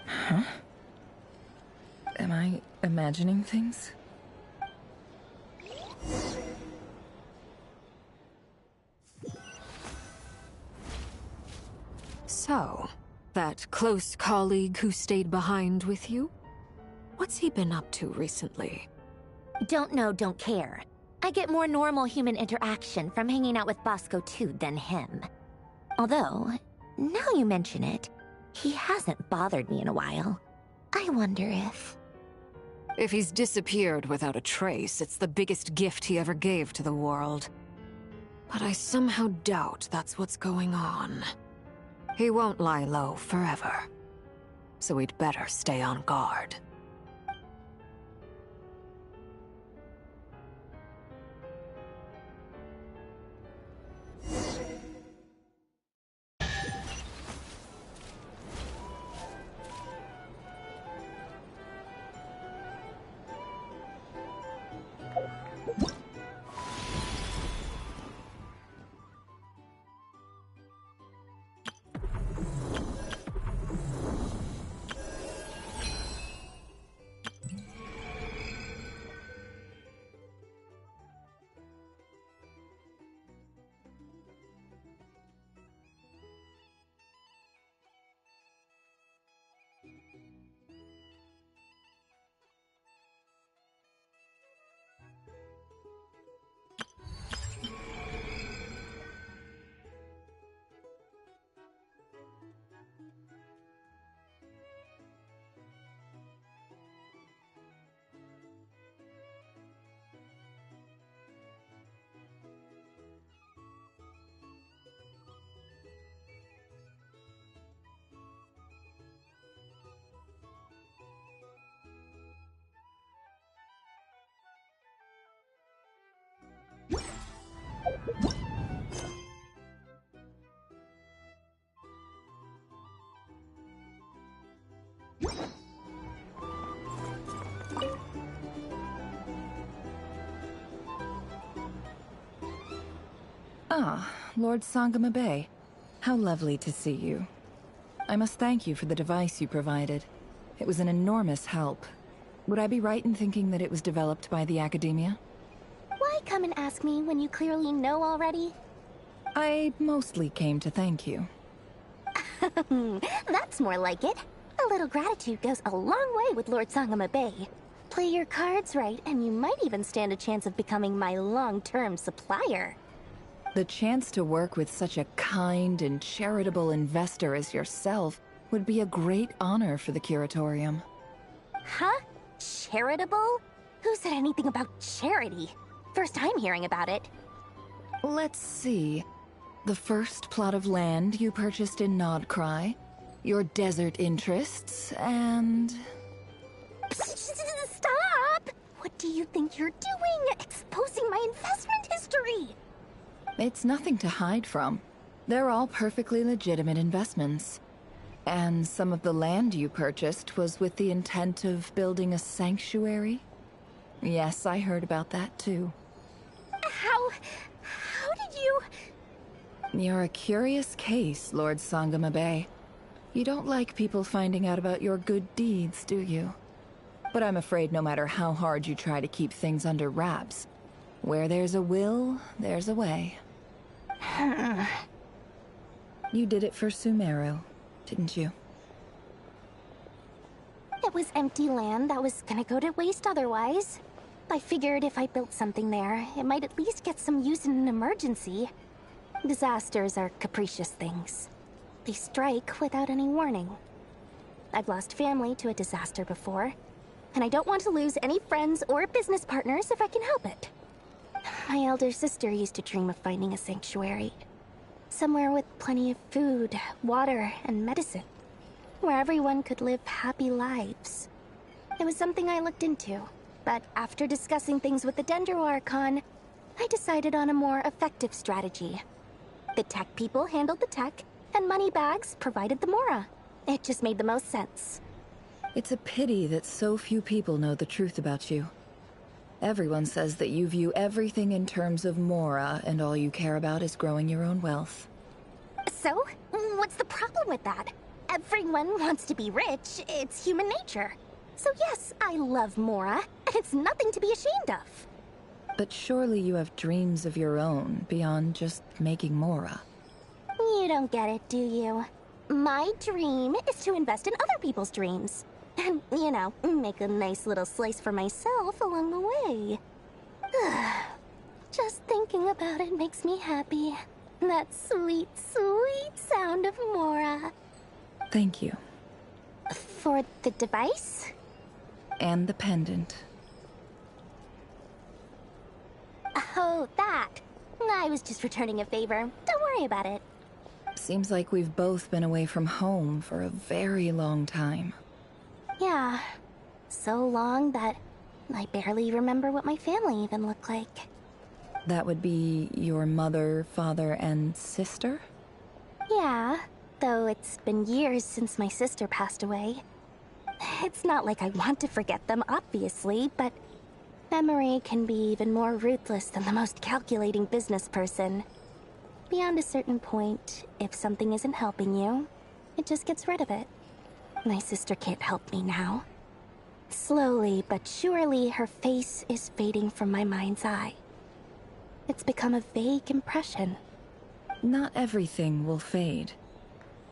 Huh? Am I imagining things? So, that close colleague who stayed behind with you? What's he been up to recently? Don't know, don't care. I get more normal human interaction from hanging out with Bosco too than him. Although, now you mention it, he hasn't bothered me in a while. I wonder if... If he's disappeared without a trace, it's the biggest gift he ever gave to the world. But I somehow doubt that's what's going on. He won't lie low forever. So we'd better stay on guard. Ah, Lord Sangama Bay. How lovely to see you. I must thank you for the device you provided. It was an enormous help. Would I be right in thinking that it was developed by the Academia? Why come and ask me when you clearly know already? I mostly came to thank you. That's more like it. A little gratitude goes a long way with Lord Sangama Bay. Play your cards right, and you might even stand a chance of becoming my long-term supplier. The chance to work with such a kind and charitable investor as yourself would be a great honor for the Curatorium. Huh? Charitable? Who said anything about charity? First time hearing about it. Let's see. The first plot of land you purchased in Nodcry, your desert interests, and... Stop! What do you think you're doing? Exposing my investment history! It's nothing to hide from. They're all perfectly legitimate investments. And some of the land you purchased was with the intent of building a sanctuary? Yes, I heard about that too. How did you... You're a curious case, Lord Sangama Bay. You don't like people finding out about your good deeds, do you? But I'm afraid no matter how hard you try to keep things under wraps, where there's a will, there's a way. You did it for Sumeru, didn't you? It was empty land that was gonna go to waste otherwise. I figured if I built something there, it might at least get some use in an emergency. Disasters are capricious things. They strike without any warning. I've lost family to a disaster before, and I don't want to lose any friends or business partners if I can help it. My elder sister used to dream of finding a sanctuary. Somewhere with plenty of food, water, and medicine. Where everyone could live happy lives. It was something I looked into, but after discussing things with the Dendro Archon, I decided on a more effective strategy. The tech people handled the tech, and Moneybags provided the Mora. It just made the most sense. It's a pity that so few people know the truth about you. Everyone says that you view everything in terms of Mora, and all you care about is growing your own wealth. So, what's the problem with that? Everyone wants to be rich. It's human nature. So yes, I love Mora, and it's nothing to be ashamed of. But surely you have dreams of your own, beyond just making Mora. You don't get it, do you? My dream is to invest in other people's dreams. And, you know, make a nice little slice for myself along the way. Just thinking about it makes me happy. That sweet, sweet sound of Mora. Thank you. For the device? And the pendant. Oh, that. I was just returning a favor. Don't worry about it. Seems like we've both been away from home for a very long time. Yeah. So long that I barely remember what my family even looked like. That would be your mother, father, and sister? Yeah, though it's been years since my sister passed away. It's not like I want to forget them, obviously, but memory can be even more ruthless than the most calculating business person. Beyond a certain point, if something isn't helping you, it just gets rid of it. My sister can't help me now. Slowly but surely, her face is fading from my mind's eye. It's become a vague impression. Not everything will fade.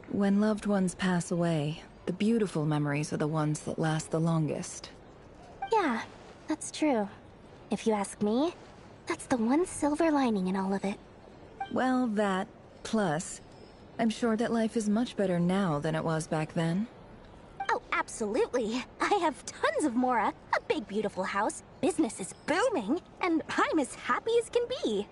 When loved ones pass away, the beautiful memories are the ones that last the longest. Yeah, that's true. If you ask me, that's the one silver lining in all of it. Well, that, plus, I'm sure that life is much better now than it was back then. Oh, absolutely. I have tons of Mora, a big beautiful house, business is booming, and I'm as happy as can be.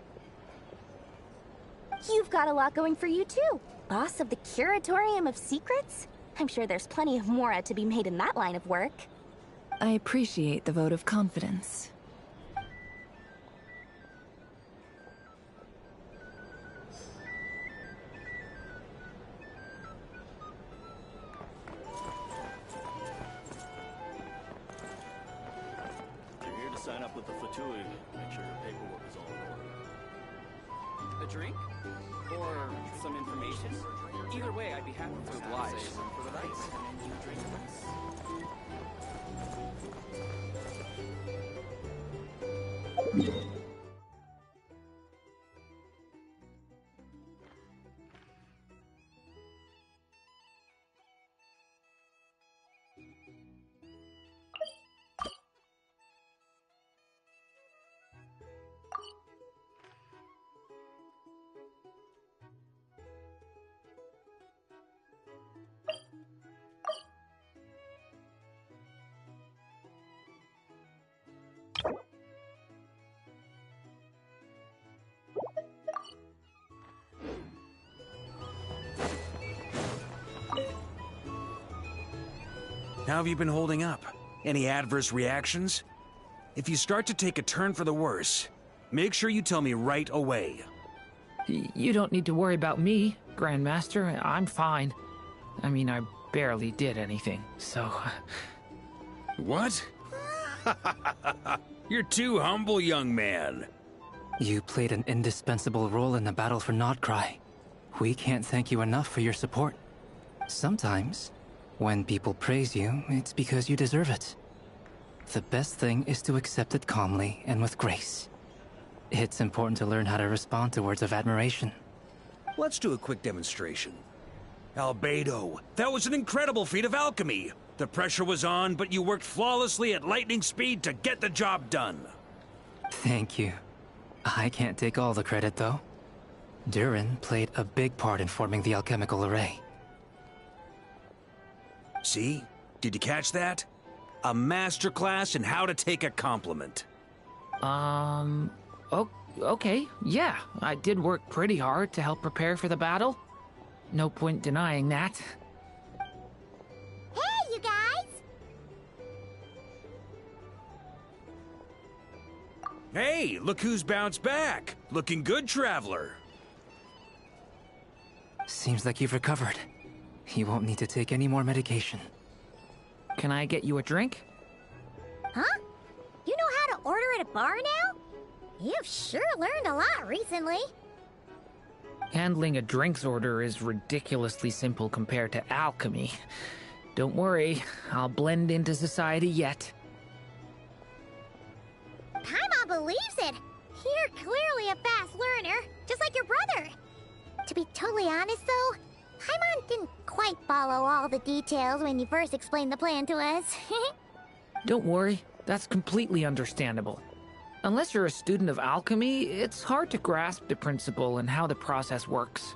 You've got a lot going for you too. Boss of the Curatorium of Secrets? I'm sure there's plenty of Mora to be made in that line of work. I appreciate the vote of confidence. Sign up with the Fatui. Make sure your paperwork is all in order. A drink? Or some information? Either way, I'd be happy to oblige. For the night. How have you been holding up? Any adverse reactions? If you start to take a turn for the worse, make sure you tell me right away. You don't need to worry about me, Grandmaster. I'm fine. I mean, I barely did anything, so... What? You're too humble, young man. You played an indispensable role in the battle for Notcry. We can't thank you enough for your support. Sometimes, when people praise you, it's because you deserve it. The best thing is to accept it calmly and with grace. It's important to learn how to respond to words of admiration. Let's do a quick demonstration. Albedo, that was an incredible feat of alchemy. The pressure was on, but you worked flawlessly at lightning speed to get the job done. Thank you. I can't take all the credit, though. Durin played a big part in forming the alchemical array. See? Did you catch that? A masterclass in how to take a compliment. Okay, yeah. I did work pretty hard to help prepare for the battle. No point denying that. Hey, you guys! Hey, look who's bounced back. Looking good, Traveler. Seems like you've recovered. You won't need to take any more medication. Can I get you a drink? Huh? You know how to order at a bar now? You've sure learned a lot recently. Handling a drinks order is ridiculously simple compared to alchemy. Don't worry, I'll blend into society yet. Paimon believes it. You're clearly a fast learner, just like your brother. To be totally honest, though, Paimon didn't quite follow all the details when you first explained the plan to us. Don't worry, that's completely understandable. Unless you're a student of alchemy, it's hard to grasp the principle and how the process works.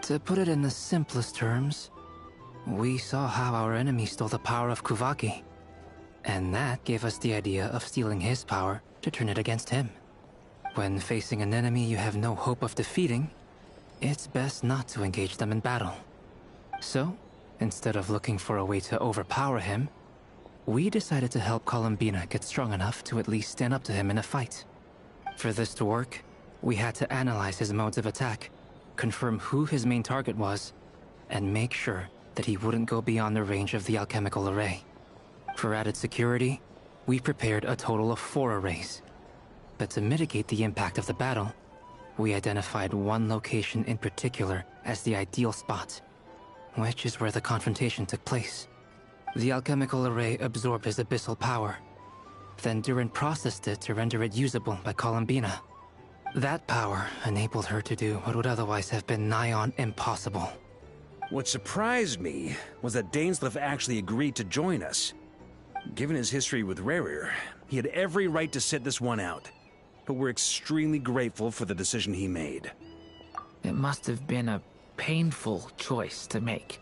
To put it in the simplest terms, we saw how our enemy stole the power of Kuvaki. And that gave us the idea of stealing his power to turn it against him. When facing an enemy you have no hope of defeating, it's best not to engage them in battle. So, instead of looking for a way to overpower him, we decided to help Columbina get strong enough to at least stand up to him in a fight. For this to work, we had to analyze his modes of attack, confirm who his main target was, and make sure that he wouldn't go beyond the range of the alchemical array. For added security, we prepared a total of 4 arrays. But to mitigate the impact of the battle, we identified one location in particular as the ideal spot, which is where the confrontation took place. The alchemical array absorbed his abyssal power. Then Durin processed it to render it usable by Columbina. That power enabled her to do what would otherwise have been nigh on impossible. What surprised me was that Dainsleif actually agreed to join us. Given his history with Rerir, he had every right to sit this one out. But we're extremely grateful for the decision he made. It must have been a painful choice to make.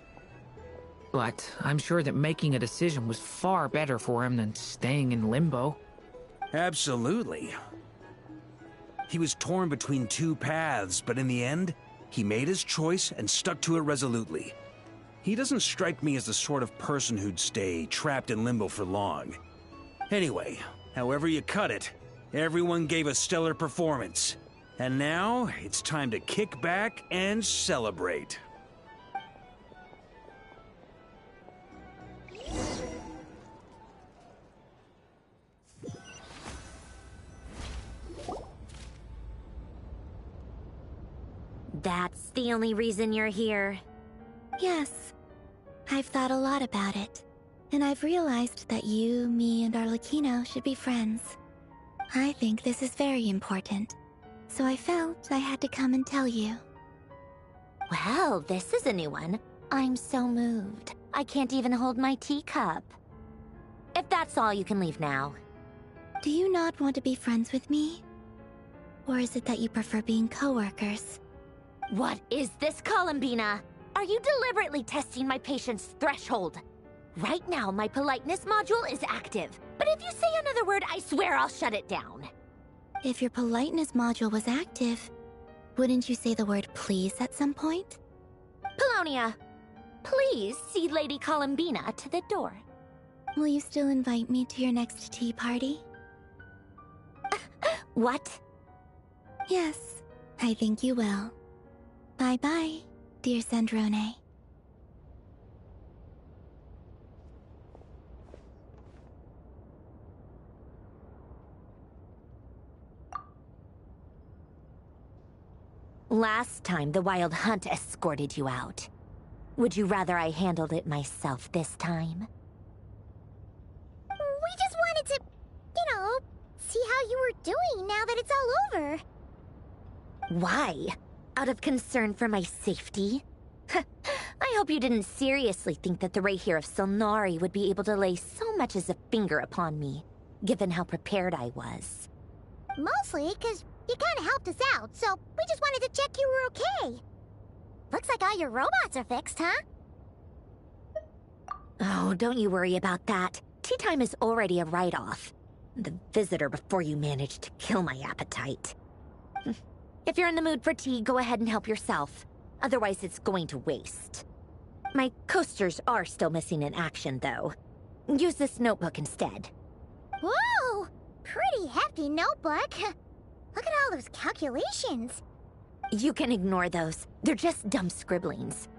But I'm sure that making a decision was far better for him than staying in limbo. Absolutely. He was torn between 2 paths, but in the end, he made his choice and stuck to it resolutely. He doesn't strike me as the sort of person who'd stay trapped in limbo for long. Anyway, however you cut it, everyone gave a stellar performance. And now, it's time to kick back and celebrate. That's the only reason you're here. Yes. I've thought a lot about it. And I've realized that you, me, and Arlecchino should be friends. I think this is very important. So I felt I had to come and tell you. Well, this is a new one. I'm so moved. I can't even hold my teacup. If that's all, you can leave now. Do you not want to be friends with me? Or is it that you prefer being co-workers? What is this, Columbina? Are you deliberately testing my patience threshold? Right now, my politeness module is active. But if you say another word, I swear I'll shut it down. If your politeness module was active, wouldn't you say the word please at some point? Polonia, please see Lady Columbina to the door. Will you still invite me to your next tea party? What? Yes, I think you will. Bye-bye, dear Sandrone. Last time, the Wild Hunt escorted you out. Would you rather I handled it myself this time? We just wanted to, see how you were doing now that it's all over. Why? Out of concern for my safety? I hope you didn't seriously think that the Rayhir of Solnari would be able to lay so much as a finger upon me, given how prepared I was. Mostly because you kind of helped us out, so we just wanted to check you were okay. Looks like all your robots are fixed, huh? Oh, don't you worry about that. Tea time is already a write-off. The visitor before you managed to kill my appetite. If you're in the mood for tea, go ahead and help yourself. Otherwise, it's going to waste. My coasters are still missing in action, though. Use this notebook instead. Whoa! Pretty hefty notebook. Look at all those calculations. You can ignore those. They're just dumb scribblings.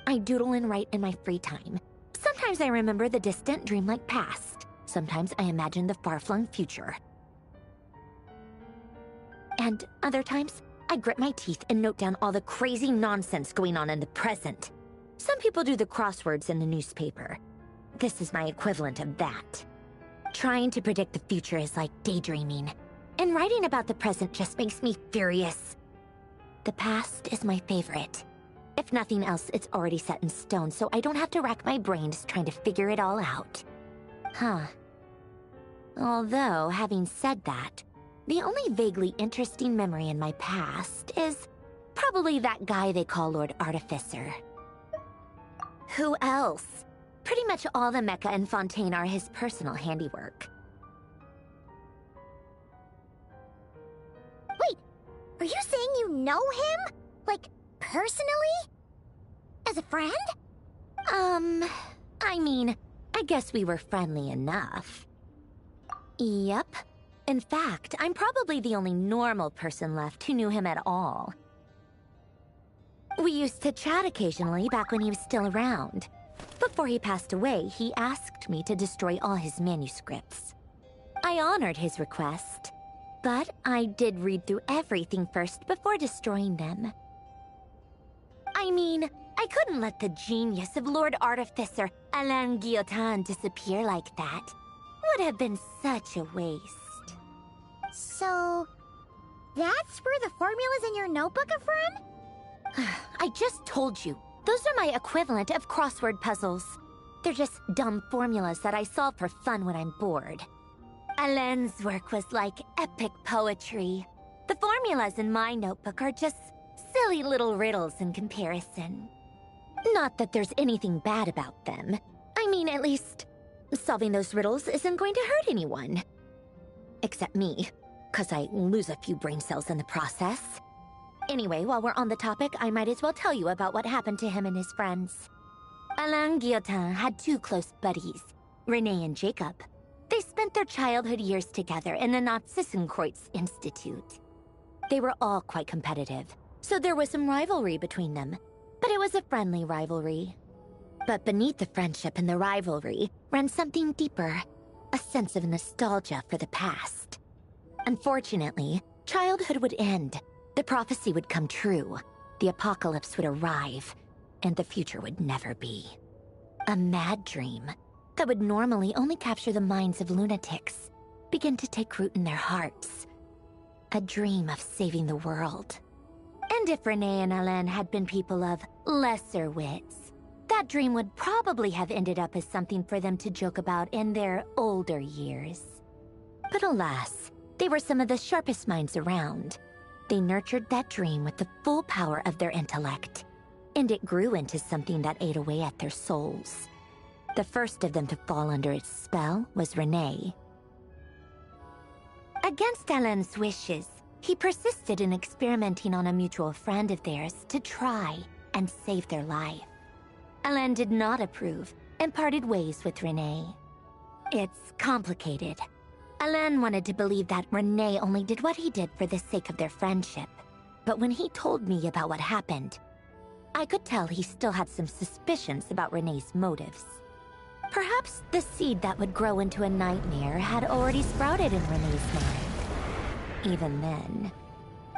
I doodle and write in my free time. Sometimes I remember the distant, dreamlike past. Sometimes I imagine the far-flung future. And other times, I grit my teeth and note down all the crazy nonsense going on in the present. Some people do the crosswords in the newspaper. This is my equivalent of that. Trying to predict the future is like daydreaming. And writing about the present just makes me furious. The past is my favorite. If nothing else, it's already set in stone, so I don't have to rack my brains trying to figure it all out. Huh. Although, having said that, the only vaguely interesting memory in my past is probably that guy they call Lord Artificer. Who else? Pretty much all the mecha in Fontaine are his personal handiwork. know him? Like, personally? As a friend? I mean, I guess we were friendly enough. Yep. In fact, I'm probably the only normal person left who knew him at all. We used to chat occasionally back when he was still around. Before he passed away, he asked me to destroy all his manuscripts. I honored his request, but I did read through everything first before destroying them. I mean, I couldn't let the genius of Lord Artificer Alain Guillotin disappear like that. Would have been such a waste. So, that's where the formulas in your notebook are from? I just told you. Those are my equivalent of crossword puzzles. They're just dumb formulas that I solve for fun when I'm bored. Alain's work was like epic poetry. The formulas in my notebook are just silly little riddles in comparison. Not that there's anything bad about them. I mean, at least, solving those riddles isn't going to hurt anyone. Except me, 'cause I lose a few brain cells in the process. Anyway, while we're on the topic, I might as well tell you about what happened to him and his friends. Alain Guillotin had two close buddies, René and Jacob. They spent their childhood years together in the Narzissenkreuz Institute. They were all quite competitive, so there was some rivalry between them, but it was a friendly rivalry. But beneath the friendship and the rivalry ran something deeper, a sense of nostalgia for the past. Unfortunately, childhood would end. The prophecy would come true, the apocalypse would arrive, and the future would never be. A mad dream that would normally only capture the minds of lunatics began to take root in their hearts. A dream of saving the world. And if René and Alain had been people of lesser wits, that dream would probably have ended up as something for them to joke about in their older years. But alas, they were some of the sharpest minds around. They nurtured that dream with the full power of their intellect, and it grew into something that ate away at their souls. The first of them to fall under its spell was René. Against Alain's wishes, he persisted in experimenting on a mutual friend of theirs to try and save their life. Alain did not approve and parted ways with René. It's complicated. Alain wanted to believe that René only did what he did for the sake of their friendship. But when he told me about what happened, I could tell he still had some suspicions about René's motives. Perhaps the seed that would grow into a nightmare had already sprouted in René's mind. Even then.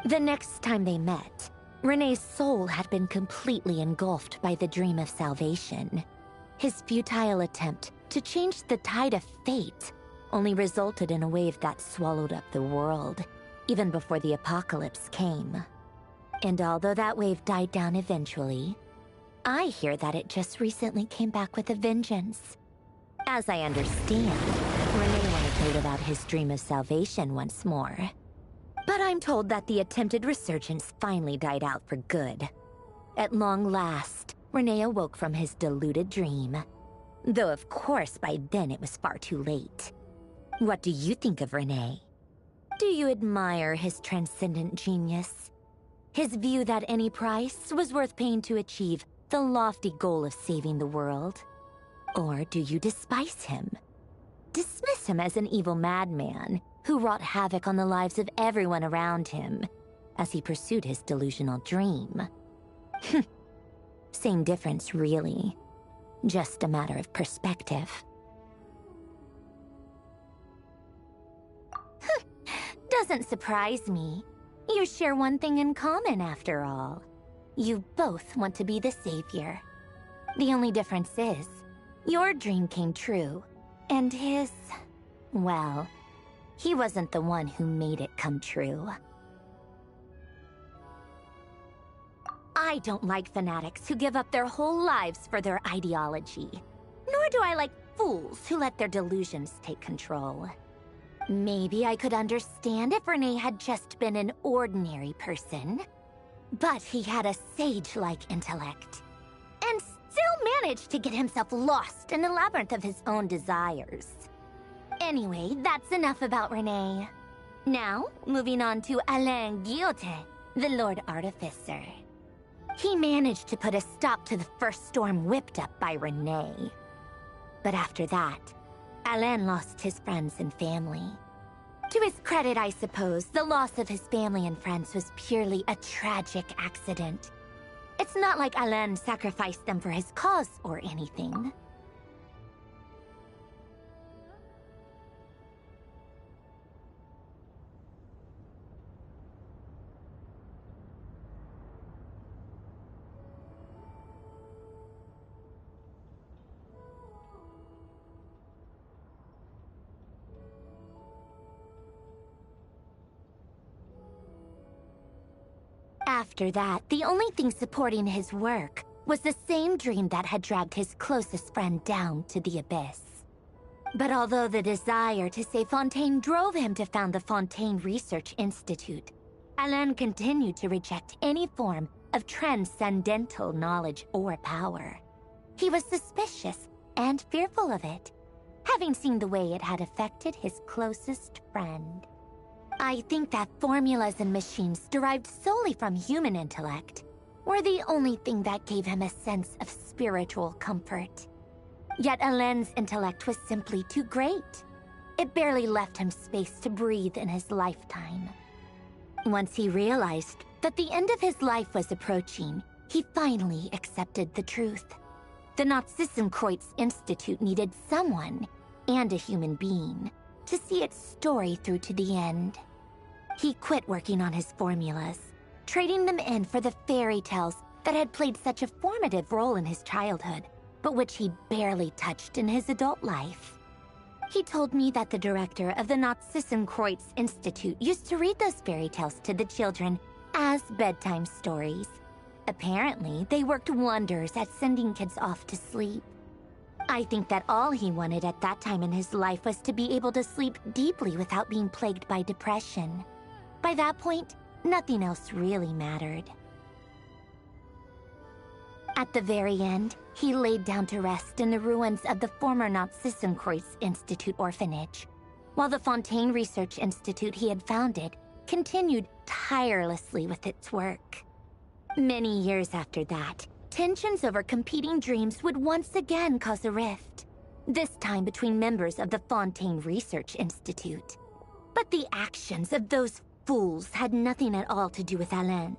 The next time they met, René's soul had been completely engulfed by the dream of salvation. His futile attempt to change the tide of fate only resulted in a wave that swallowed up the world, even before the apocalypse came. And although that wave died down eventually, I hear that it just recently came back with a vengeance. As I understand, René wanted to live out his dream of salvation once more. But I'm told that the attempted resurgence finally died out for good. At long last, René awoke from his deluded dream. Though of course by then it was far too late. What do you think of René? Do you admire his transcendent genius? His view that any price was worth paying to achieve the lofty goal of saving the world? Or do you despise him? Dismiss him as an evil madman who wrought havoc on the lives of everyone around him as he pursued his delusional dream? Same difference, really. Just a matter of perspective. Doesn't surprise me. You share one thing in common, after all. You both want to be the savior. The only difference is, your dream came true, and his... well, he wasn't the one who made it come true. I don't like fanatics who give up their whole lives for their ideology. Nor do I like fools who let their delusions take control. Maybe I could understand if René had just been an ordinary person. But he had a sage-like intellect. And still managed to get himself lost in the labyrinth of his own desires. Anyway, that's enough about René. Now, moving on to Alain Guillotin. the Lord Artificer. He managed to put a stop to the first storm whipped up by Renee. But after that, Alain lost his friends and family. To his credit, I suppose, the loss of his family and friends was purely a tragic accident. It's not like Alain sacrificed them for his cause or anything. After that, the only thing supporting his work was the same dream that had dragged his closest friend down to the abyss. But although the desire to save Fontaine drove him to found the Fontaine Research Institute, Alain continued to reject any form of transcendental knowledge or power. He was suspicious and fearful of it, having seen the way it had affected his closest friend. I think that formulas and machines derived solely from human intellect were the only thing that gave him a sense of spiritual comfort. Yet Alain's intellect was simply too great. It barely left him space to breathe in his lifetime. Once he realized that the end of his life was approaching, he finally accepted the truth. The Nazissenkreuz Institute needed someone, and a human being, to see its story through to the end. He quit working on his formulas, trading them in for the fairy tales that had played such a formative role in his childhood, but which he barely touched in his adult life. He told me that the director of the Nazissenkreuz Institute used to read those fairy tales to the children as bedtime stories. Apparently, they worked wonders at sending kids off to sleep. I think that all he wanted at that time in his life was to be able to sleep deeply without being plagued by depression. By that point, nothing else really mattered. At the very end, he laid down to rest in the ruins of the former Nazissenkreuz Institute orphanage, while the Fontaine Research Institute he had founded continued tirelessly with its work. Many years after that, tensions over competing dreams would once again cause a rift, this time between members of the Fontaine Research Institute. But the actions of those fools had nothing at all to do with Alain.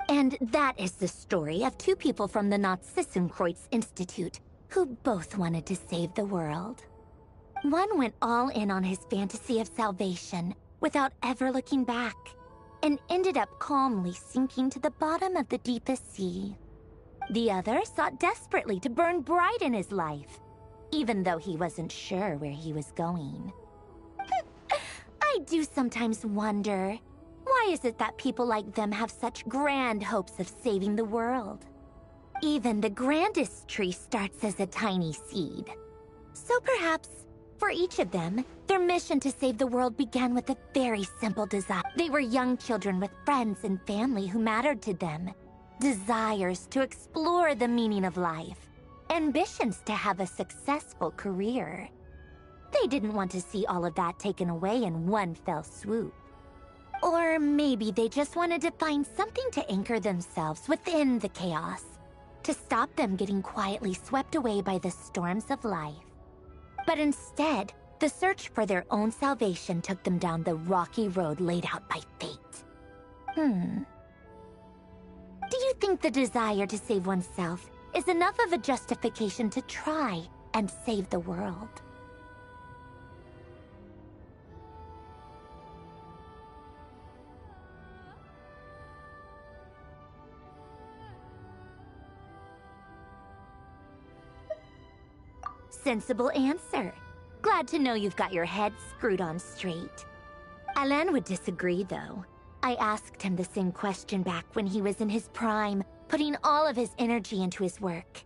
And that is the story of two people from the Nazissenkreuz Institute who both wanted to save the world. One went all in on his fantasy of salvation without ever looking back, and ended up calmly sinking to the bottom of the deepest sea. The other sought desperately to burn bright in his life, even though he wasn't sure where he was going. I do sometimes wonder, why is it that people like them have such grand hopes of saving the world? Even the grandest tree starts as a tiny seed. So perhaps, for each of them, their mission to save the world began with a very simple desire. They were young children with friends and family who mattered to them. Desires to explore the meaning of life. Ambitions to have a successful career. They didn't want to see all of that taken away in one fell swoop. Or maybe they just wanted to find something to anchor themselves within the chaos, to stop them getting quietly swept away by the storms of life. But instead, the search for their own salvation took them down the rocky road laid out by fate. Do you think the desire to save oneself is enough of a justification to try and save the world? Sensible answer. Glad to know you've got your head screwed on straight. Alain would disagree, though. I asked him the same question back when he was in his prime, putting all of his energy into his work.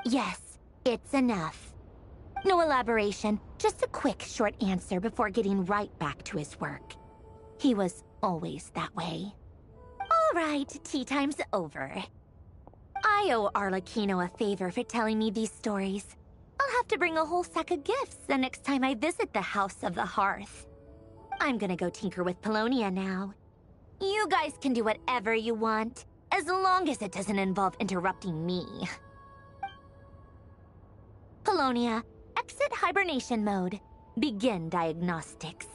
Yes, it's enough. No elaboration, just a quick, short answer before getting right back to his work. He was always that way. All right, tea time's over. I owe Arlecchino a favor for telling me these stories. I'll have to bring a whole sack of gifts the next time I visit the House of the Hearth. I'm gonna go tinker with Polonia now. You guys can do whatever you want, as long as it doesn't involve interrupting me. Polonia, exit hibernation mode. Begin diagnostics.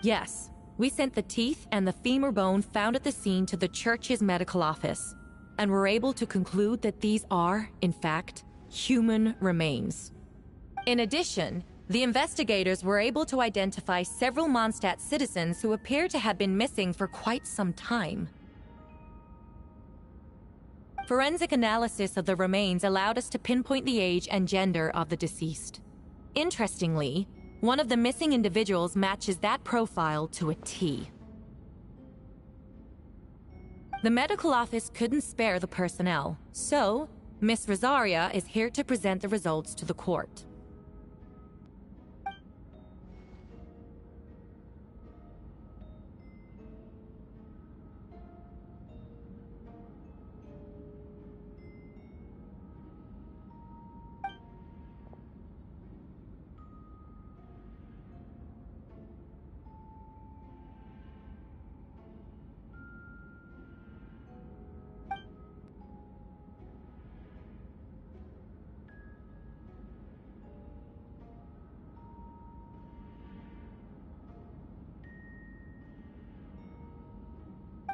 Yes, we sent the teeth and the femur bone found at the scene to the church's medical office, and were able to conclude that these are, in fact, human remains. In addition, the investigators were able to identify several Mondstadt citizens who appear to have been missing for quite some time. Forensic analysis of the remains allowed us to pinpoint the age and gender of the deceased. Interestingly, one of the missing individuals matches that profile to a T. The medical office couldn't spare the personnel, so Miss Rosaria is here to present the results to the court.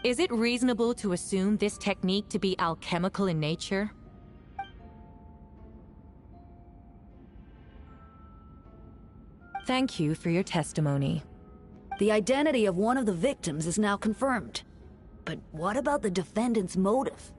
Is it reasonable to assume this technique to be alchemical in nature? Thank you for your testimony. The identity of one of the victims is now confirmed. But what about the defendant's motive?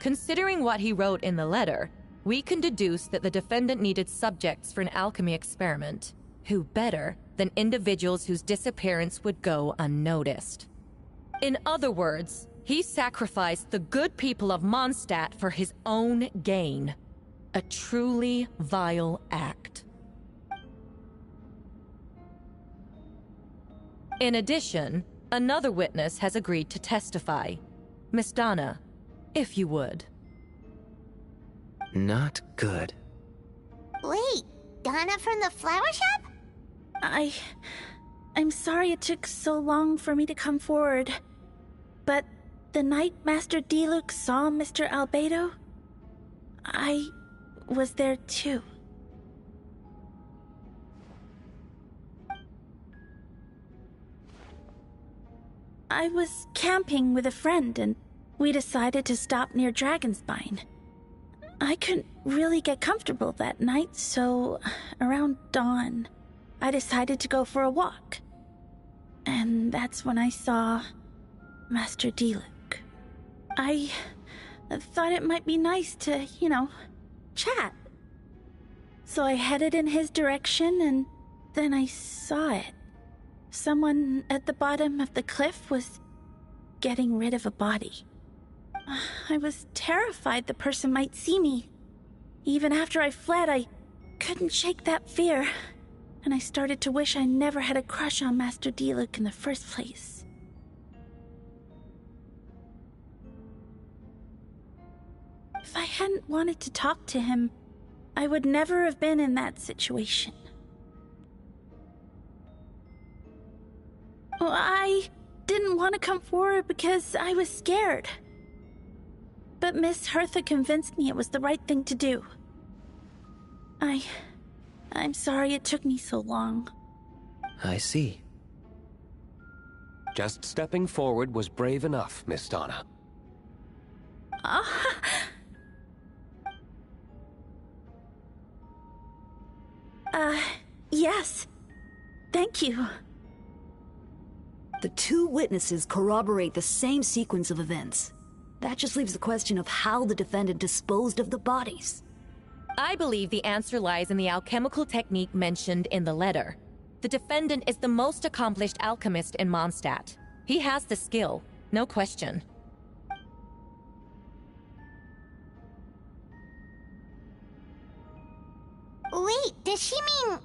Considering what he wrote in the letter, we can deduce that the defendant needed subjects for an alchemy experiment. Who better than individuals whose disappearance would go unnoticed? In other words, he sacrificed the good people of Mondstadt for his own gain. A truly vile act. In addition, another witness has agreed to testify. Miss Donna, if you would. Not good. Wait, Donna from the flower shop? I'm sorry it took so long for me to come forward. But the night Master Diluc saw Mr. Albedo, I was there too. I was camping with a friend and we decided to stop near Dragonspine. I couldn't really get comfortable that night, so around dawn, I decided to go for a walk. And that's when I saw Master Diluc. I thought it might be nice to, chat. So I headed in his direction and then I saw it. Someone at the bottom of the cliff was getting rid of a body. I was terrified the person might see me. Even after I fled, I couldn't shake that fear. And I started to wish I never had a crush on Master Diluc in the first place. If I hadn't wanted to talk to him, I would never have been in that situation. Well, I didn't want to come forward because I was scared. But Miss Hertha convinced me it was the right thing to do. I'm sorry it took me so long. I see. Just stepping forward was brave enough, Miss Donna. Yes. Thank you. The two witnesses corroborate the same sequence of events. That just leaves the question of how the defendant disposed of the bodies. I believe the answer lies in the alchemical technique mentioned in the letter. The defendant is the most accomplished alchemist in Mondstadt. He has the skill, no question. Wait, does she mean...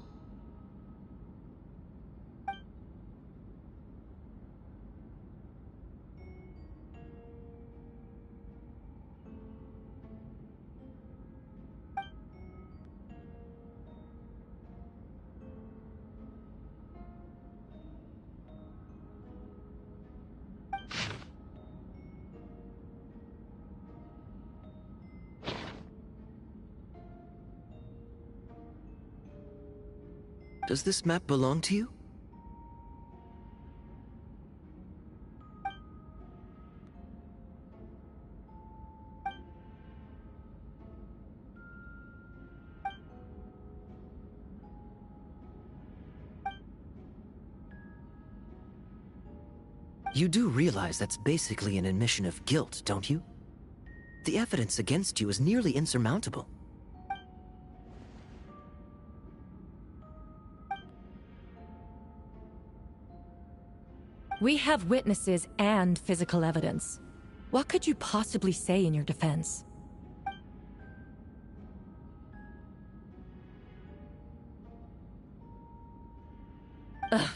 Does this map belong to you? You do realize that's basically an admission of guilt, don't you? The evidence against you is nearly insurmountable. We have witnesses and physical evidence. What could you possibly say in your defense? Ugh,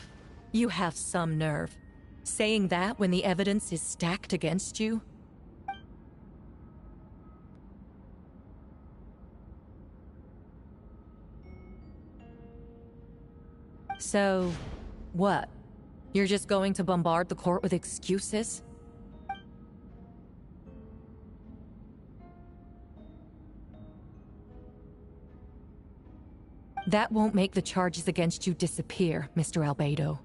you have some nerve. Saying that when the evidence is stacked against you? So, what? You're just going to bombard the court with excuses? That won't make the charges against you disappear, Mr. Albedo.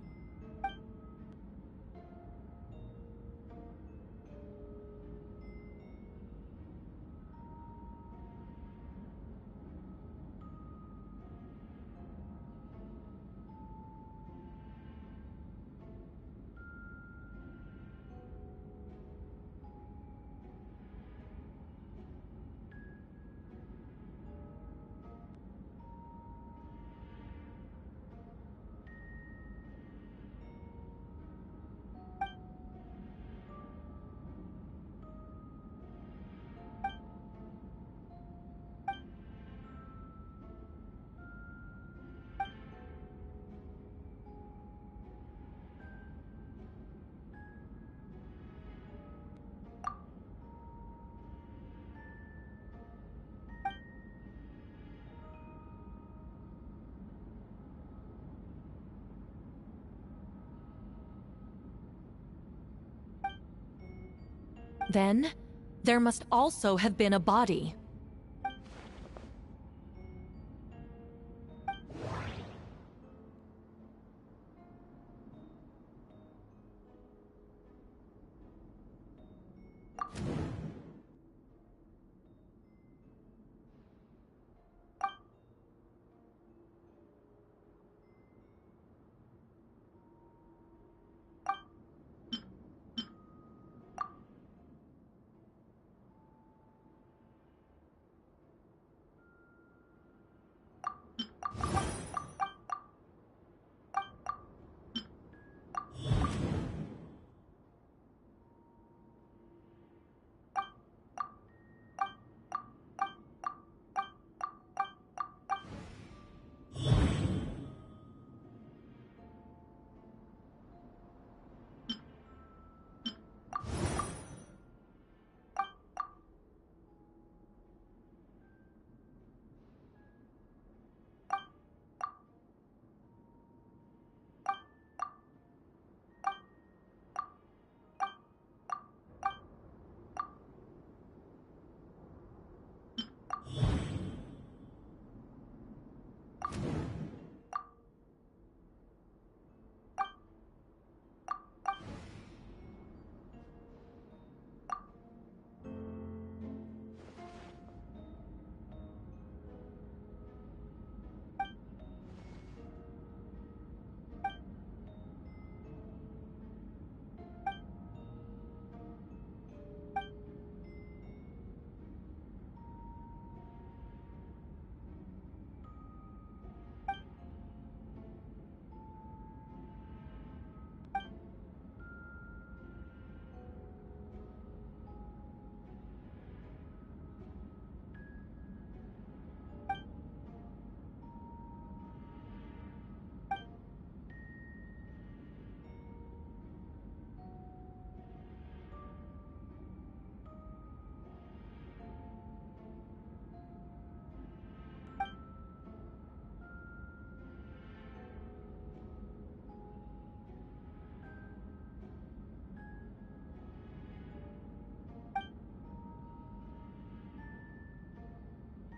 then there must also have been a body.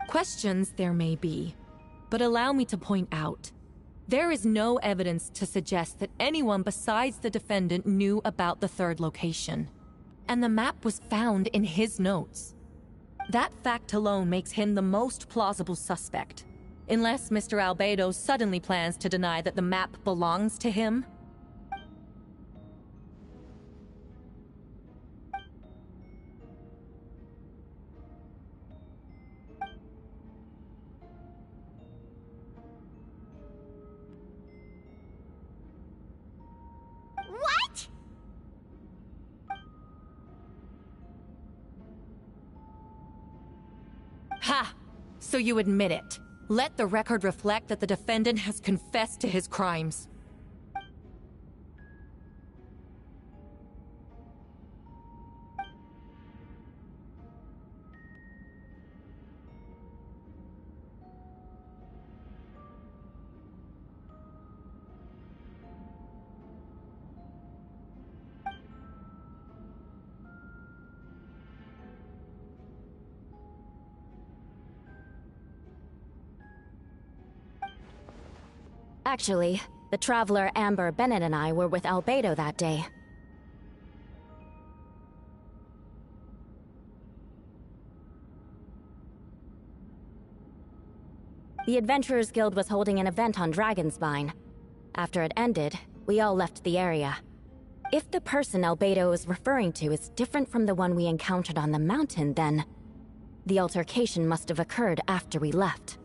Questions there may be, but allow me to point out, there is no evidence to suggest that anyone besides the defendant knew about the third location, and the map was found in his notes. That fact alone makes him the most plausible suspect, unless Mr. Albedo suddenly plans to deny that the map belongs to him. What? Ha! So you admit it. Let the record reflect that the defendant has confessed to his crimes. Actually, the traveler Amber Bennett and I were with Albedo that day. The Adventurers Guild was holding an event on Dragonspine. After it ended, we all left the area. If the person Albedo is referring to is different from the one we encountered on the mountain, then the altercation must have occurred after we left.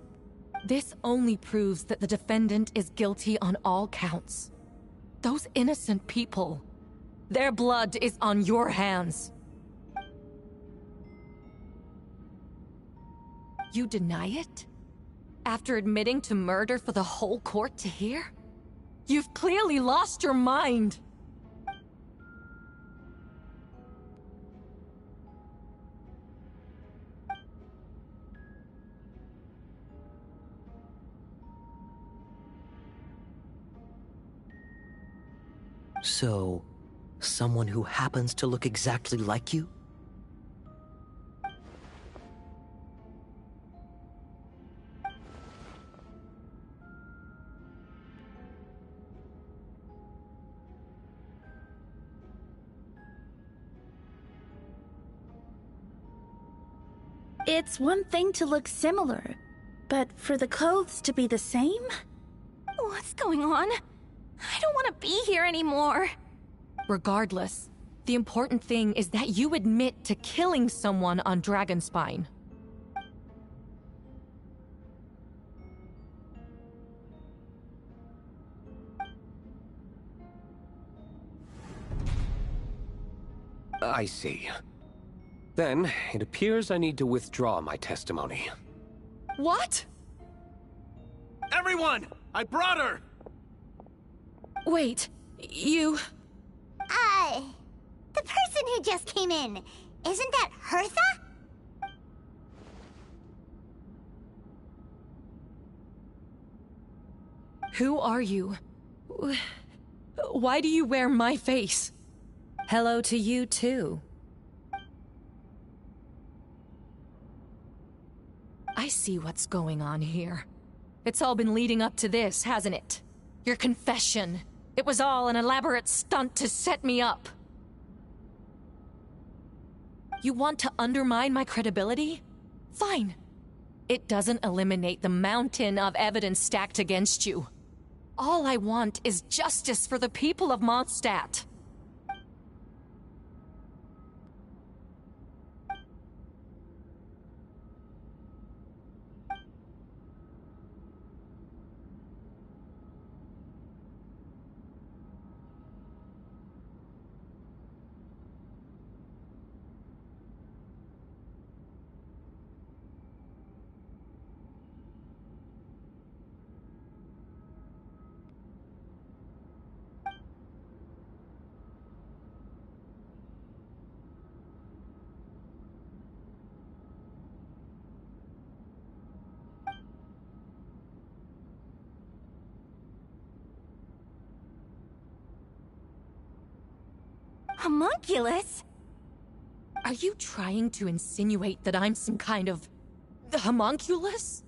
This only proves that the defendant is guilty on all counts. Those innocent people, their blood is on your hands. You deny it? After admitting to murder for the whole court to hear? You've clearly lost your mind! So, someone who happens to look exactly like you It's one thing to look similar, but for the clothes to be the same? What's going on? I don't want to be here anymore. Regardless, the important thing is that you admit to killing someone on Dragonspine. I see. Then, it appears I need to withdraw my testimony. What? Everyone! I brought her! Wait, you... The person who just came in, isn't that Hertha? Who are you? Why do you wear my face? Hello to you, too. I see what's going on here. It's all been leading up to this, hasn't it? Your confession. It was all an elaborate stunt to set me up. You want to undermine my credibility? Fine. It doesn't eliminate the mountain of evidence stacked against you. All I want is justice for the people of Mondstadt. Homunculus? Are you trying to insinuate that I'm some kind of... homunculus?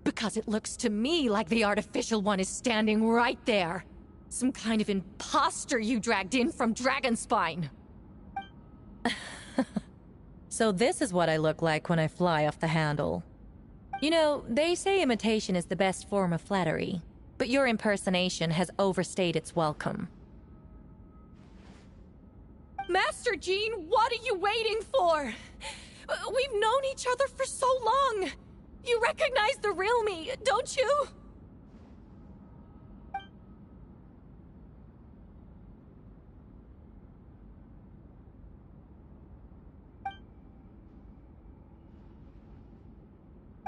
Because it looks to me like the artificial one is standing right there. Some kind of imposter you dragged in from Dragonspine. So this is what I look like when I fly off the handle. You know, they say imitation is the best form of flattery, but your impersonation has overstayed its welcome. Master Jean, what are you waiting for? We've known each other for so long. You recognize the real me, don't you?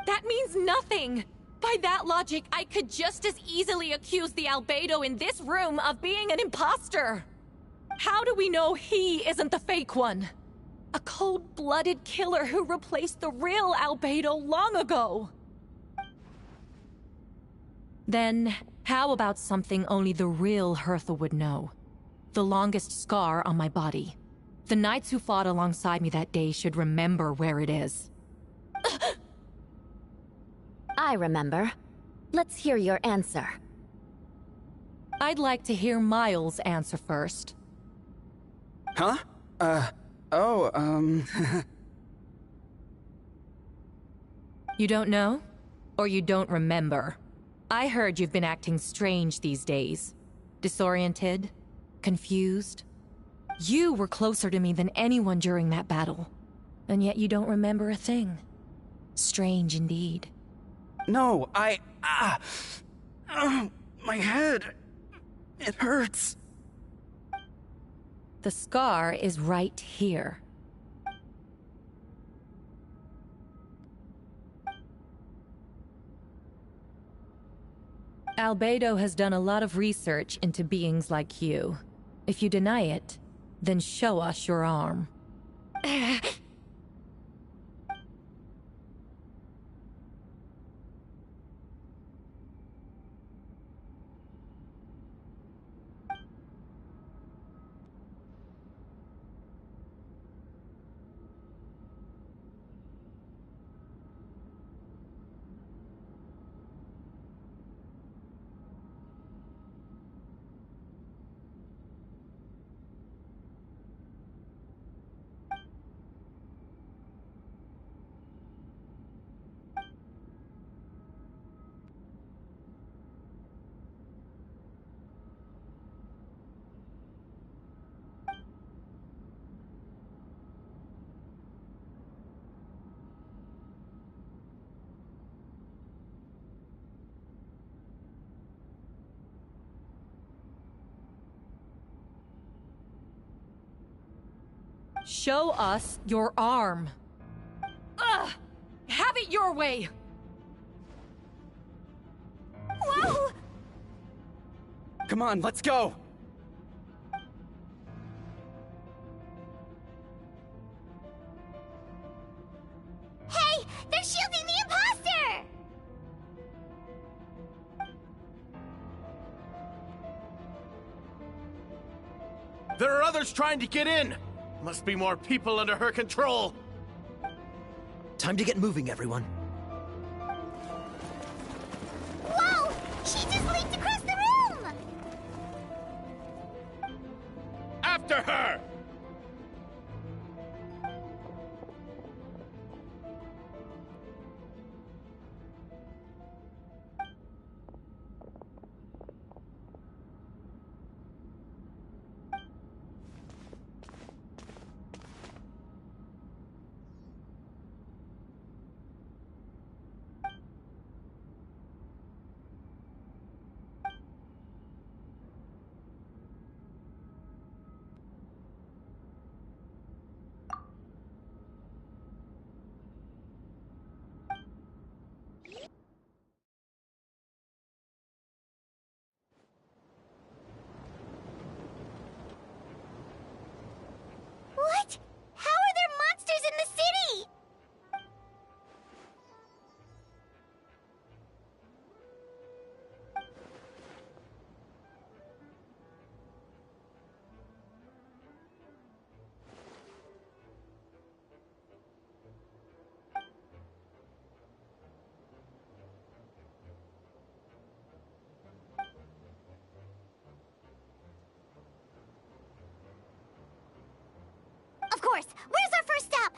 That means nothing. By that logic, I could just as easily accuse the albedo in this room of being an imposter. How do we know he isn't the fake one? A cold-blooded killer who replaced the real albedo long ago. Then, how about something only the real Hertha would know? The longest scar on my body. The knights who fought alongside me that day should remember where it is. I remember. Let's hear your answer. I'd like to hear Miles' answer first. Huh? You don't know? Or you don't remember? I heard you've been acting strange these days. Disoriented? Confused? You were closer to me than anyone during that battle. And yet you don't remember a thing. Strange indeed. No, my head. It hurts. The scar is right here. Albedo has done a lot of research into beings like you. If you deny it, then show us your arm. Show us your arm. Ugh! Have it your way! Whoa! Come on, let's go! Hey! They're shielding the imposter! There are others trying to get in! Must be more people under her control! Time to get moving, everyone. Whoa! She just leaped across the room! After her! What? How are there monsters in the city? Of course! Where's our first step?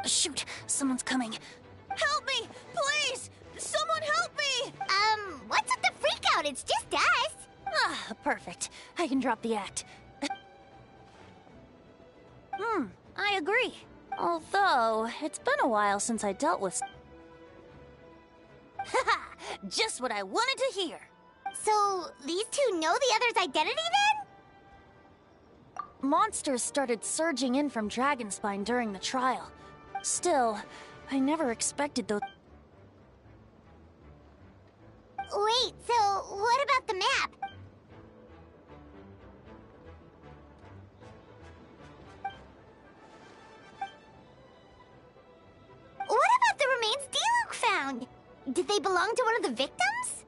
Shoot, someone's coming. Help me! Please! Someone help me! What's with the freak out? It's just us! Ah, perfect. I can drop the act. I agree. Although, it's been a while since I dealt with... Haha! Just what I wanted to hear. So, these two know the other's identity then? Monsters started surging in from Dragonspine during the trial. Still, I never expected those... Wait, so what about the map? What about the remains Diluc found? Did they belong to one of the victims?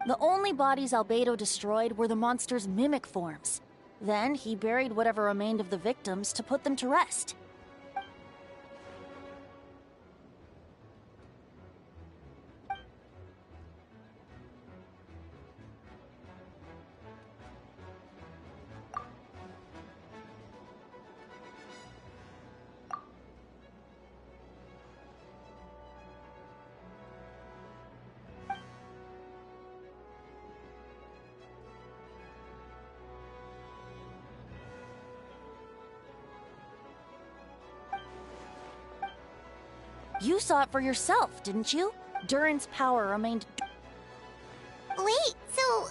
The only bodies Albedo destroyed were the monster's mimic forms. Then he buried whatever remained of the victims to put them to rest. You saw it for yourself, didn't you? Durin's power remained... Wait, so...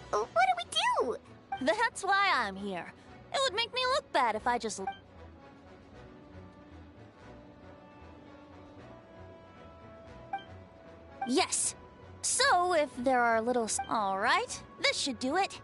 what do we do? That's why I'm here. It would make me look bad if I just... Yes. So, if there are little... Alright, this should do it.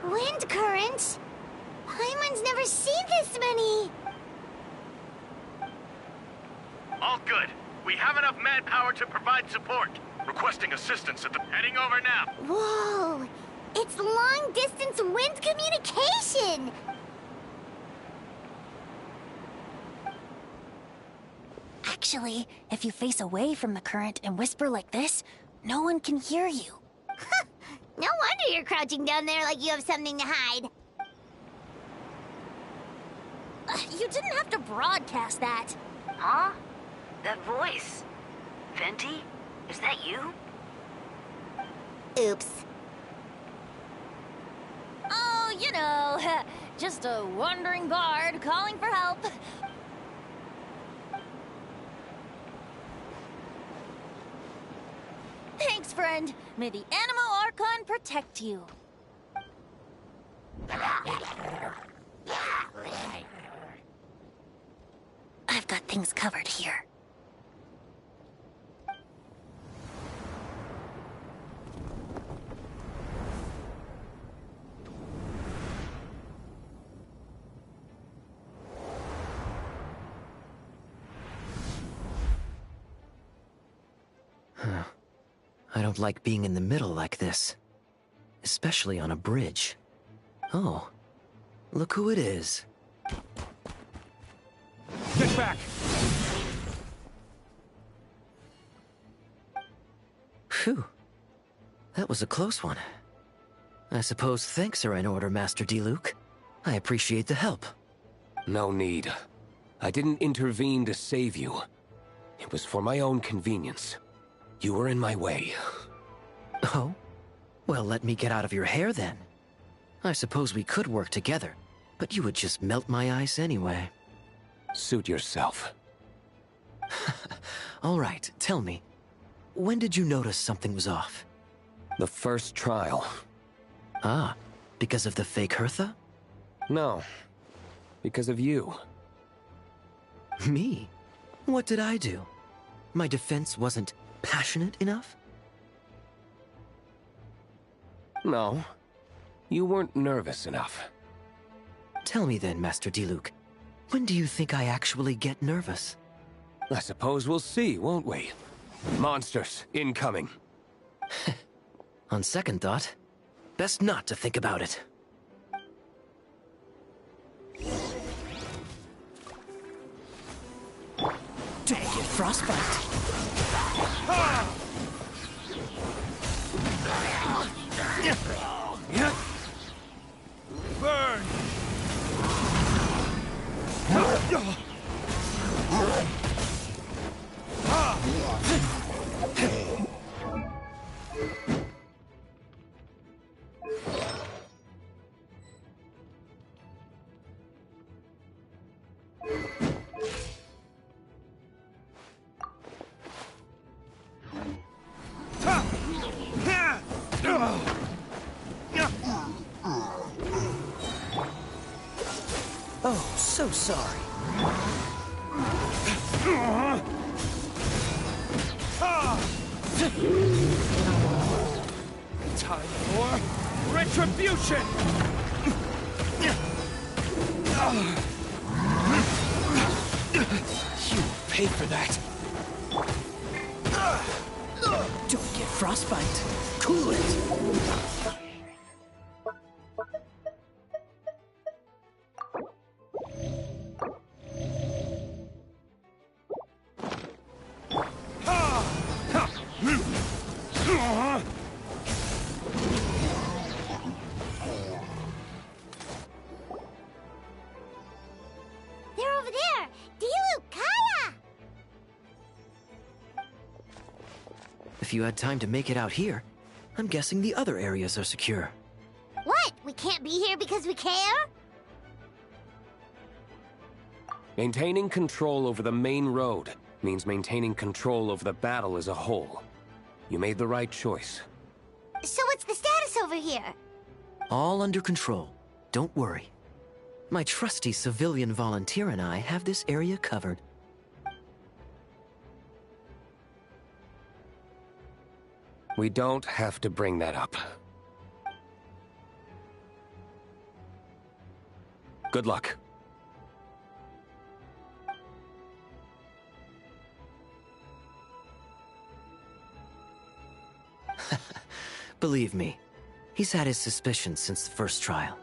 Wind currents? Paimon's never seen this many! All good. We have enough manpower to provide support. Requesting assistance at the... Heading over now. Whoa! It's long-distance wind communication! Actually, if you face away from the current and whisper like this, no one can hear you. No wonder you're crouching down there like you have something to hide. You didn't have to broadcast that. Huh? That voice. Venti? Is that you? Oops. Oh, you know, just a wandering guard calling for help. Thanks, friend. May the Animo Archon protect you. I've got things covered here. I don't like being in the middle like this. Especially on a bridge. Oh, look who it is. Get back! Phew. That was a close one. I suppose thanks are in order, Master Diluc. I appreciate the help. No need. I didn't intervene to save you. It was for my own convenience. You were in my way. Oh? Well, let me get out of your hair then. I suppose we could work together, but you would just melt my ice anyway. Suit yourself. All right, tell me. When did you notice something was off? The first trial. Ah, because of the fake Hertha? No. Because of you. Me? What did I do? My defense wasn't passionate enough? No. You weren't nervous enough. Tell me then, Master Diluc. When do you think I actually get nervous? I suppose we'll see, won't we? Monsters, incoming. On second thought, best not to think about it. Don't get frostbite. Burn! Oh, so sorry. Time for retribution! You pay for that. Don't get frostbite. Cool it. They're over there! Diluc, Kaya! If you had time to make it out here, I'm guessing the other areas are secure. What? We can't be here because we care? Maintaining control over the main road means maintaining control over the battle as a whole. You made the right choice. So what's the status over here? All under control. Don't worry. My trusty civilian volunteer and I have this area covered. We don't have to bring that up. Good luck. Believe me, he's had his suspicions since the first trial.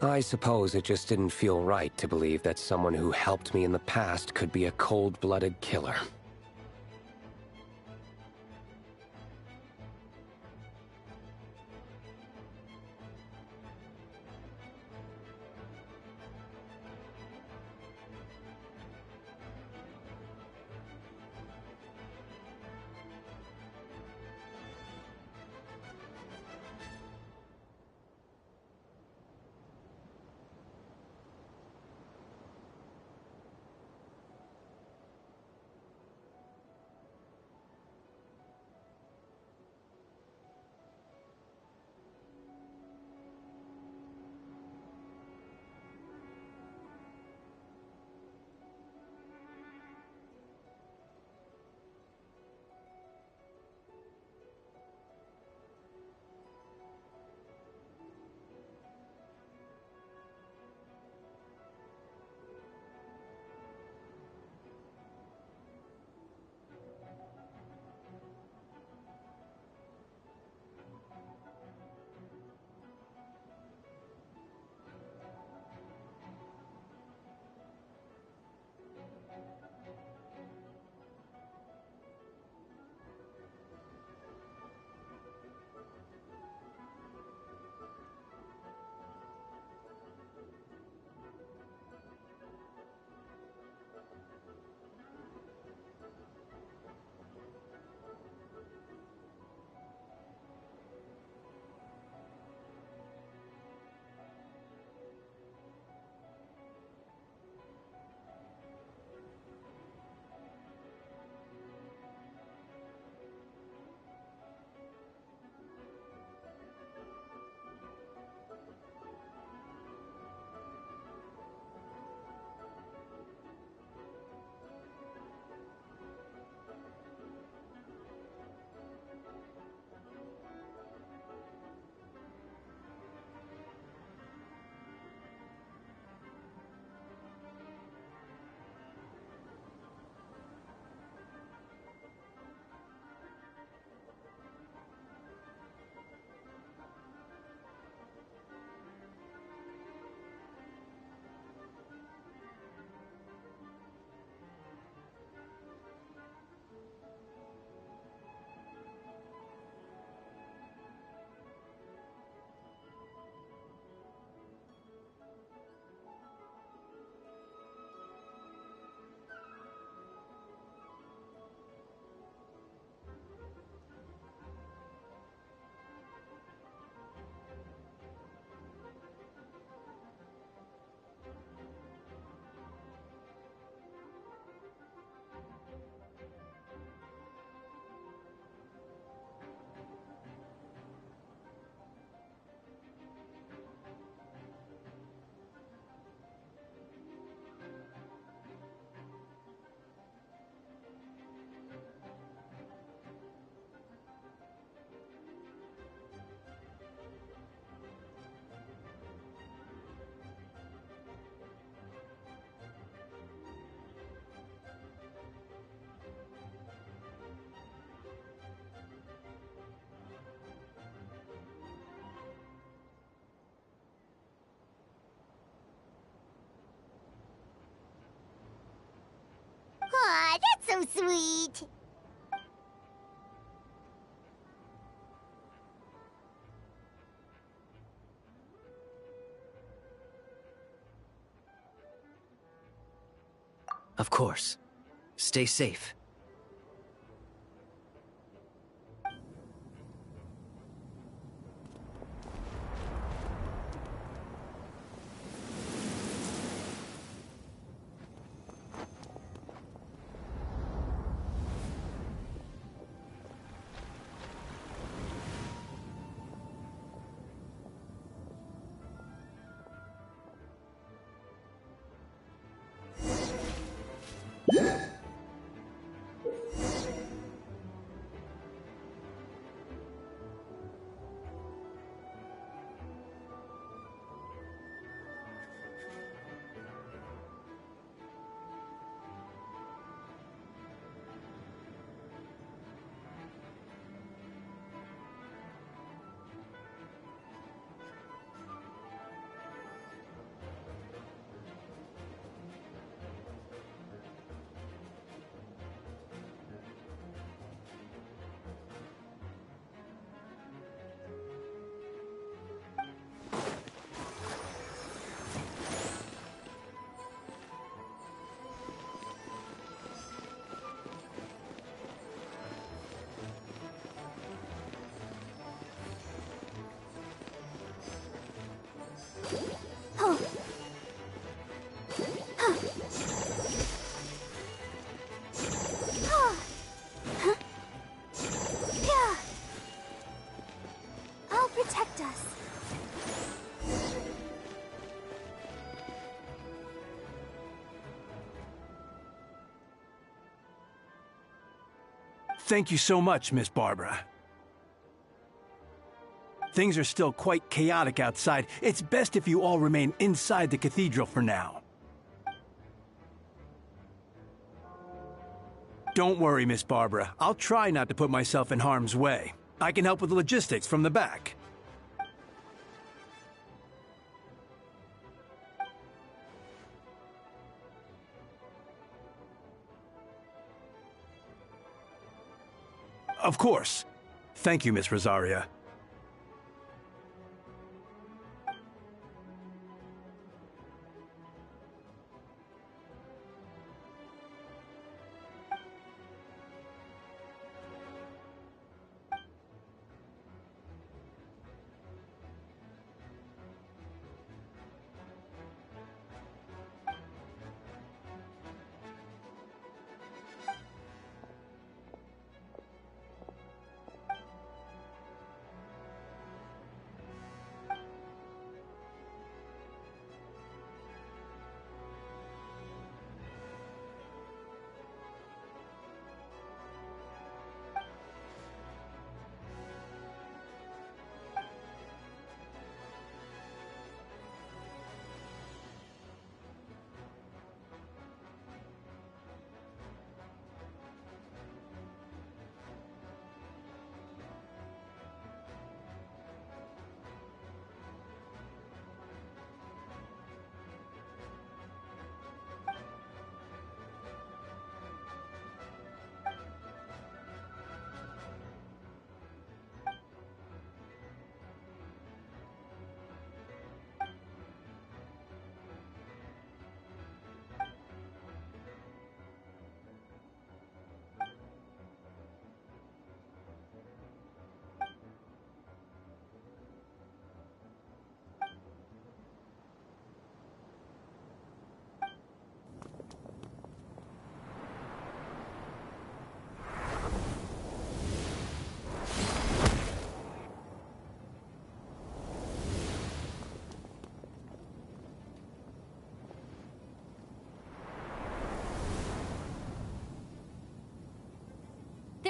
I suppose it just didn't feel right to believe that someone who helped me in the past could be a cold-blooded killer. Aw, that's so sweet. Of course. Stay safe. I'll protect us. Thank you so much, Miss Barbara. Things are still quite chaotic outside. It's best if you all remain inside the cathedral for now. Don't worry, Miss Barbara. I'll try not to put myself in harm's way. I can help with the logistics from the back. Of course. Thank you, Miss Rosaria.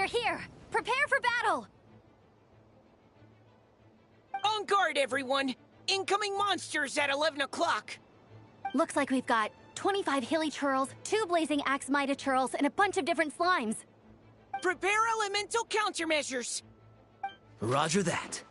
They're here! Prepare for battle! On guard, everyone! Incoming monsters at 11 o'clock! Looks like we've got 25 hilly churls, 2 blazing axe mida churls, and a bunch of different slimes. Prepare elemental countermeasures! Roger that.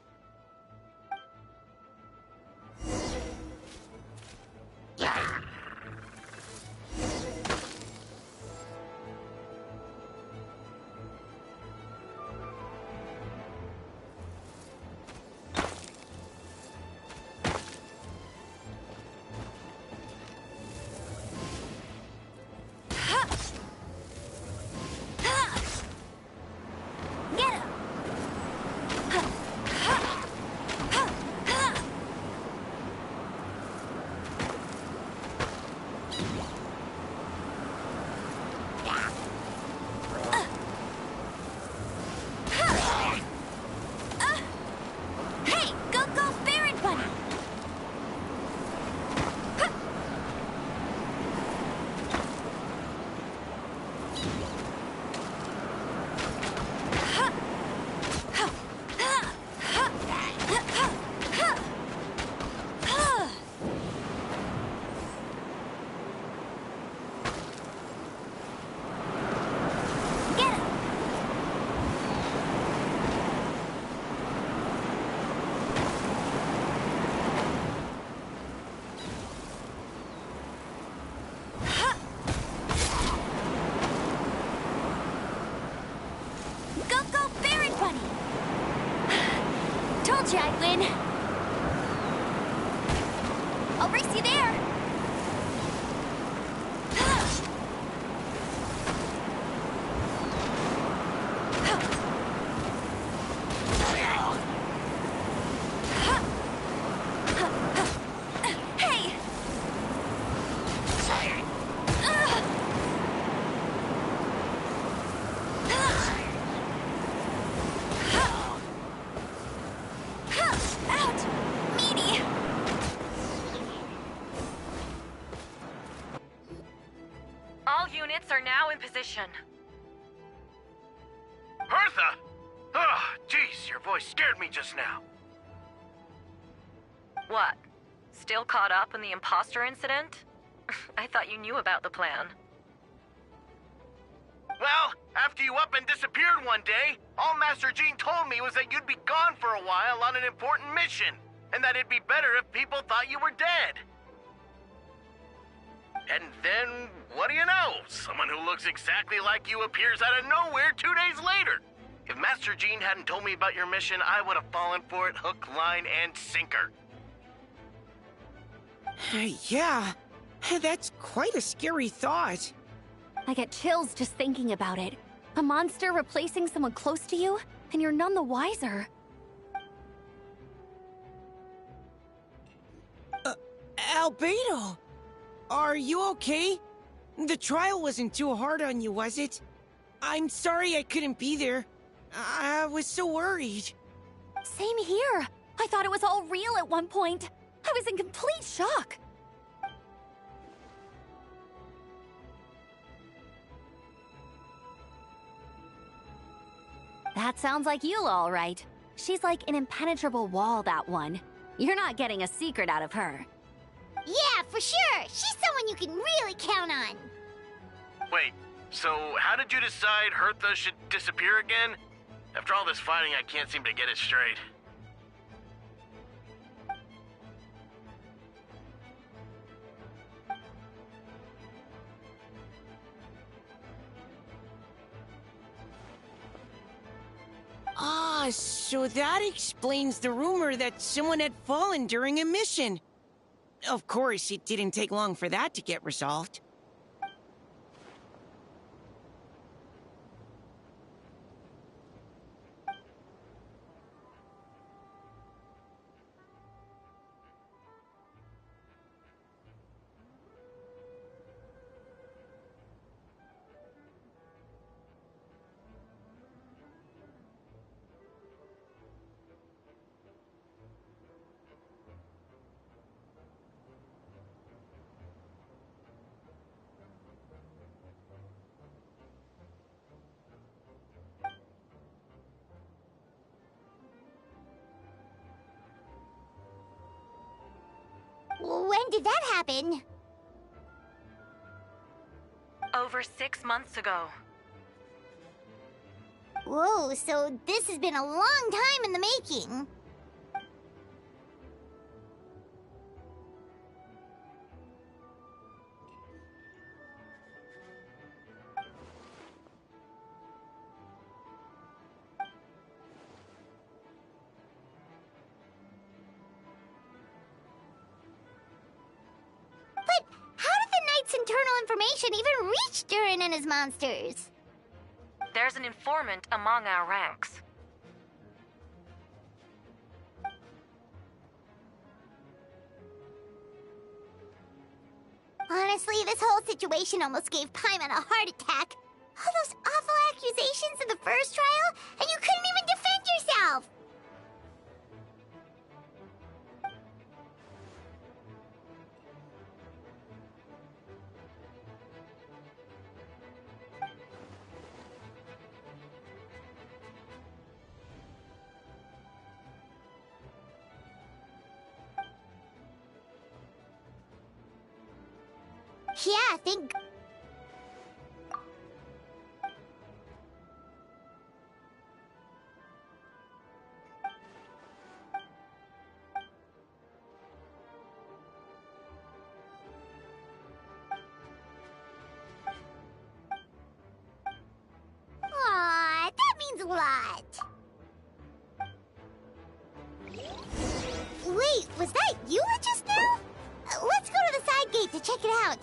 All units are now in position. Hertha! Oh, jeez, your voice scared me just now. What? Still caught up in the imposter incident? I thought you knew about the plan. Well, after you up and disappeared one day, all Master Jean told me was that you'd be gone for a while on an important mission, and that it'd be better if people thought you were dead. And then, what do you know? Someone who looks exactly like you appears out of nowhere 2 days later. If Master Jean hadn't told me about your mission, I would have fallen for it hook, line, and sinker. Yeah, that's quite a scary thought. I get chills just thinking about it. A monster replacing someone close to you, and you're none the wiser. Albedo! Are you okay? The trial wasn't too hard on you, was it? I'm sorry I couldn't be there. I was so worried. Same here. I thought it was all real at one point. I was in complete shock. That sounds like you, all right. She's like an impenetrable wall, that one. You're not getting a secret out of her. Yeah, for sure. She's someone you can really count on. Wait, so how did you decide Hertha should disappear again? After all this fighting, I can't seem to get it straight. Ah, so that explains the rumor that someone had fallen during a mission. Of course, it didn't take long for that to get resolved. When did that happen? Over 6 months ago. Whoa, so this has been a long time in the making. But how did the Knight's internal information even reach Durin and his monsters? There's an informant among our ranks. Honestly, this whole situation almost gave Paimon a heart attack. All those awful accusations in the first trial, and you couldn't even defend yourself! Yeah, I think... Aw, that means a lot. Wait, was that Eula just now? Let's go to the side gate to check it out.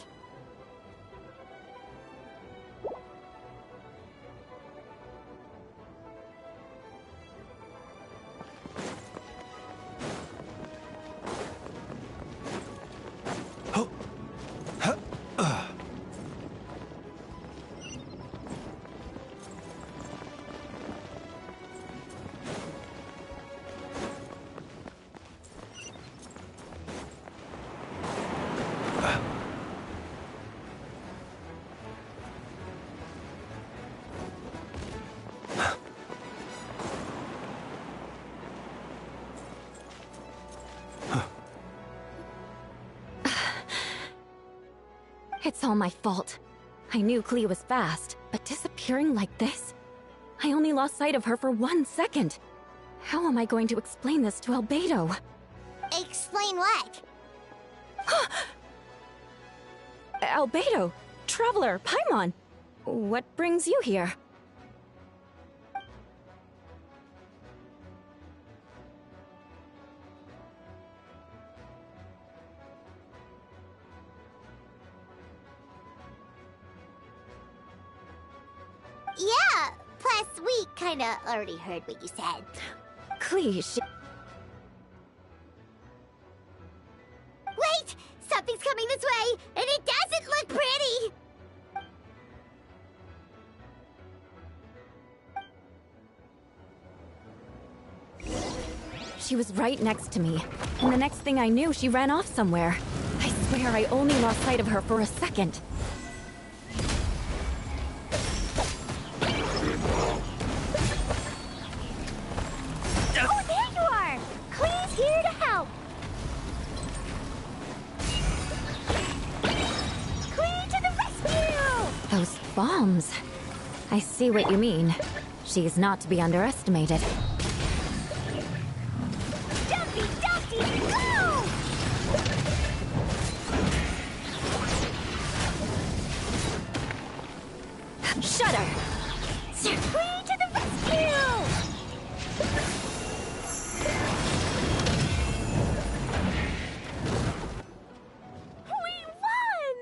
It's all my fault. I knew Clea was fast, but disappearing like this? I only lost sight of her for 1 second. How am I going to explain this to Albedo? Explain what? Albedo, Traveler, Paimon, what brings you here? Yeah, plus we kinda already heard what you said. Clea, Wait! Something's coming this way, and it doesn't look pretty! She was right next to me, and the next thing I knew, she ran off somewhere. I swear I only lost sight of her for a second. Oh, there you are! Clee's here to help! Clee to the rescue! Those bombs. I see what you mean. She's not to be underestimated. Dumpy, Dumpty, go! Shut her! Clee to the rescue! We won!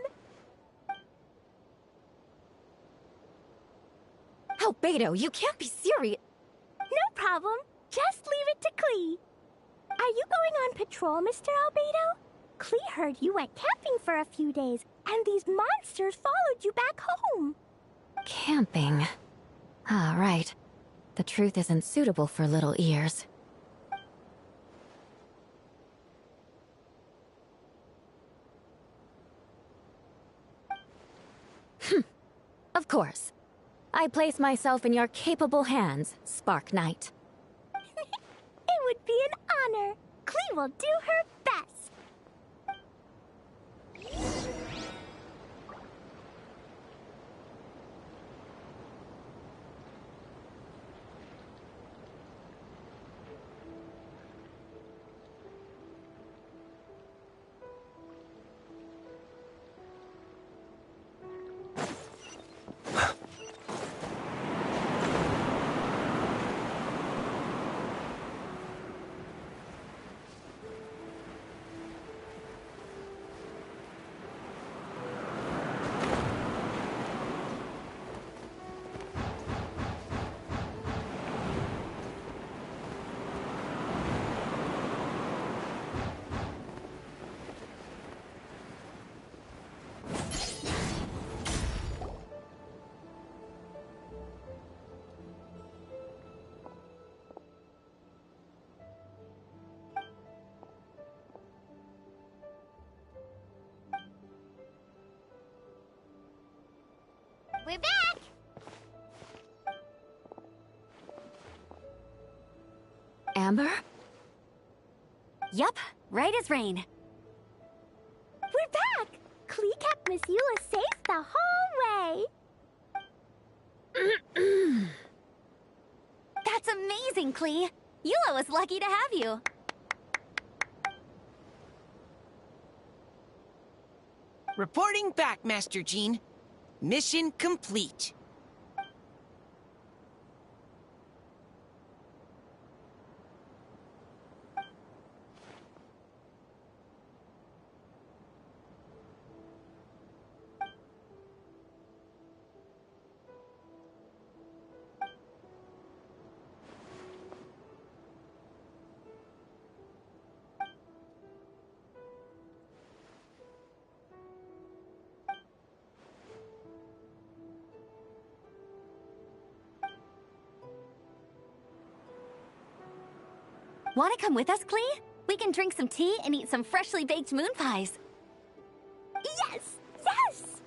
Albedo, you can't be serious. No problem. Just leave it to Clee. Are you going on patrol, Mr. Albedo? Clee heard you went camping for a few days, and these monsters followed you back home. Camping. Ah, right. The truth isn't suitable for little ears. Of course. I place myself in your capable hands, Spark Knight. It would be an honor. Clee will do her best. We're back! Amber? Yup, right as rain. We're back! Clee kept Miss Eula safe the whole way. That's amazing, Clee. Eula was lucky to have you. Reporting back, Master Jean. Mission complete. Want to come with us, Clee? We can drink some tea and eat some freshly baked moon pies. Yes! Yes!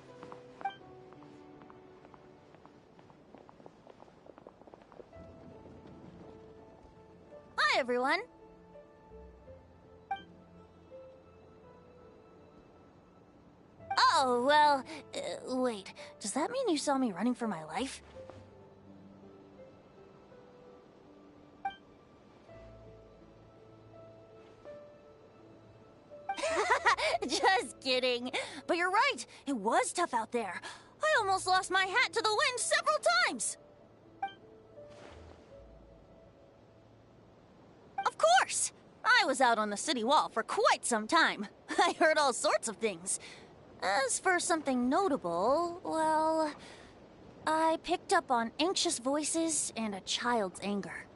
Hi, everyone. Oh, Oh, well, wait. Does that mean you saw me running for my life? Just kidding. But you're right. It was tough out there. I almost lost my hat to the wind several times. Of course. I was out on the city wall for quite some time. I heard all sorts of things. As for something notable, well, I picked up on anxious voices and a child's anger.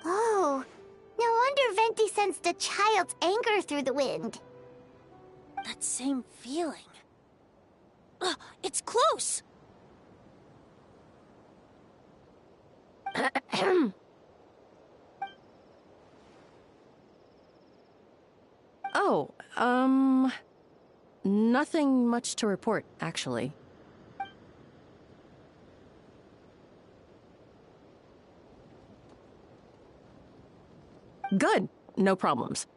Oh, no wonder Venti sensed a child's anger through the wind. That same feeling. It's close! Oh, nothing much to report, actually. Good. No problems.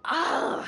Ugh.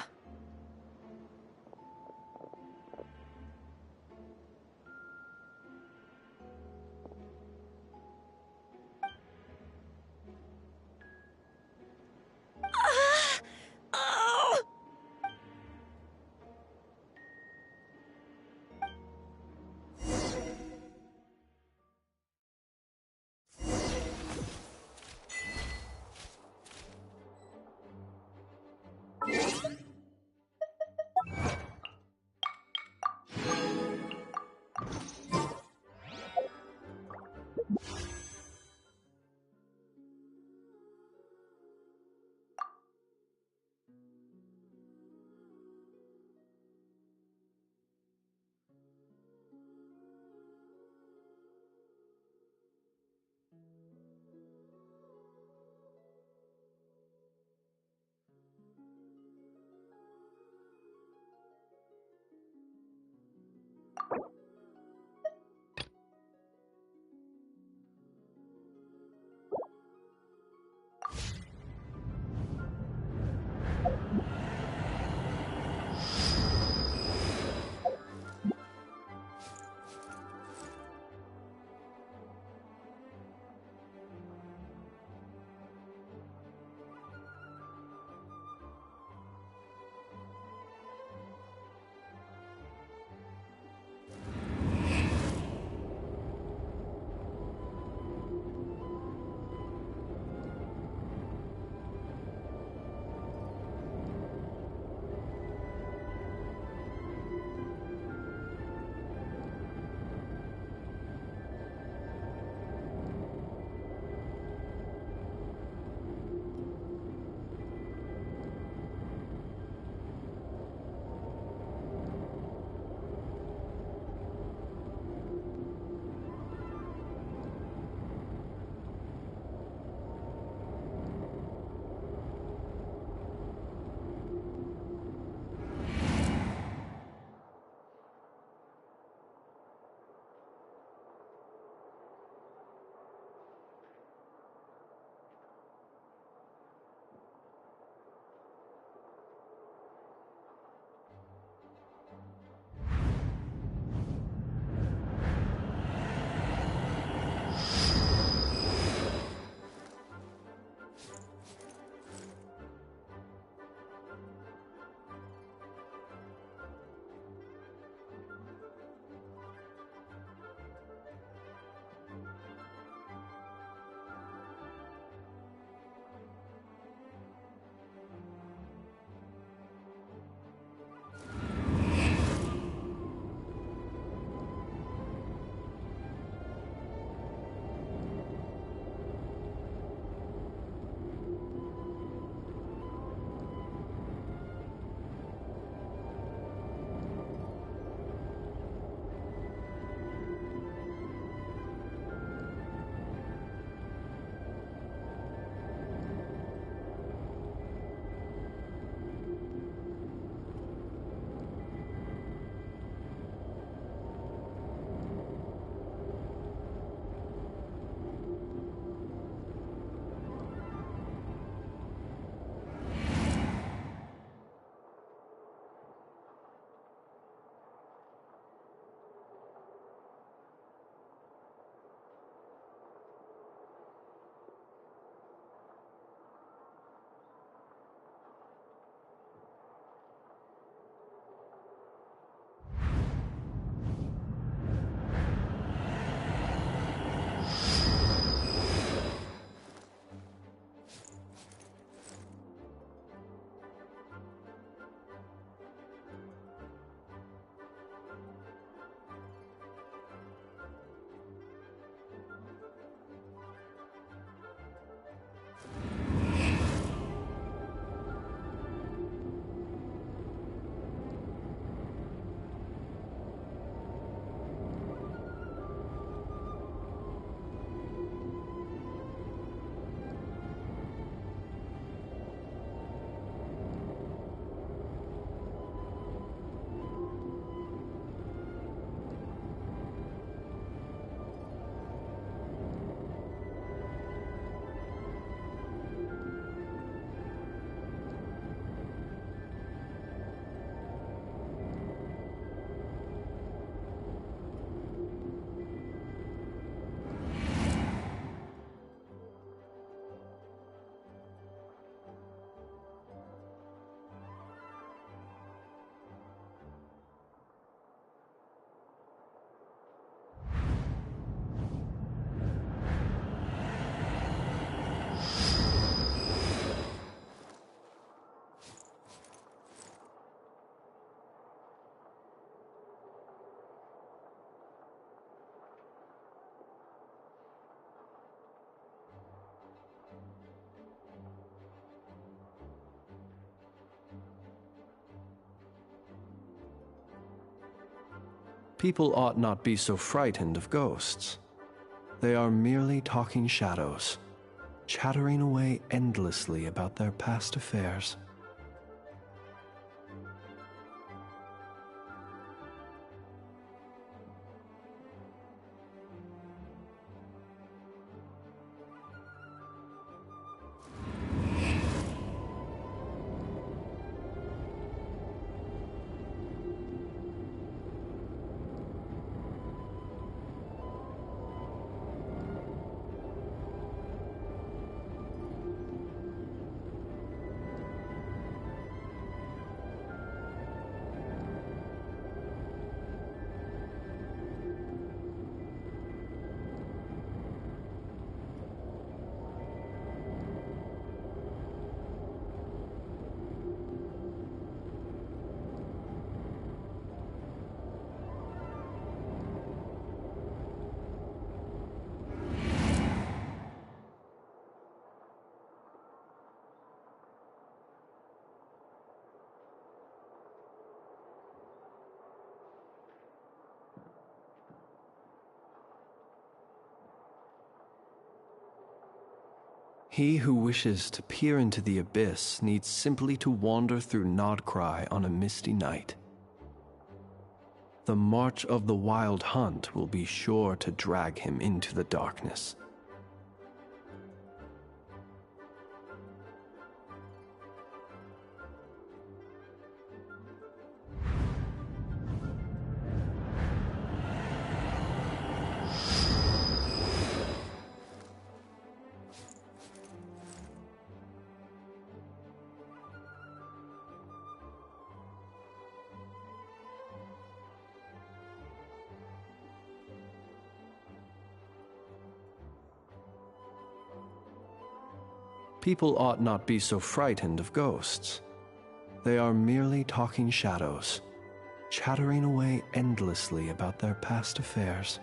People ought not be so frightened of ghosts. They are merely talking shadows, chattering away endlessly about their past affairs. He who wishes to peer into the abyss needs simply to wander through Nodcry on a misty night. The march of the Wild Hunt will be sure to drag him into the darkness. People ought not be so frightened of ghosts. They are merely talking shadows, chattering away endlessly about their past affairs.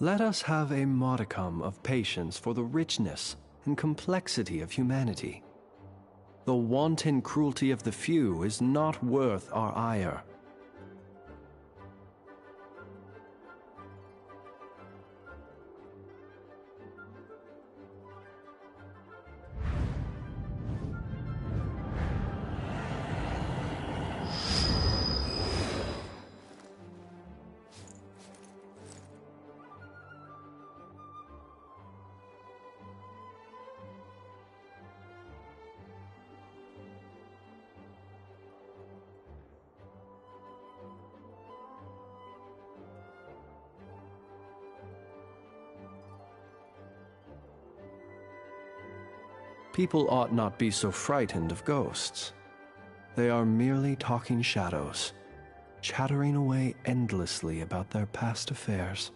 Let us have a modicum of patience for the richness and complexity of humanity. The wanton cruelty of the few is not worth our ire. People ought not be so frightened of ghosts. They are merely talking shadows, chattering away endlessly about their past affairs.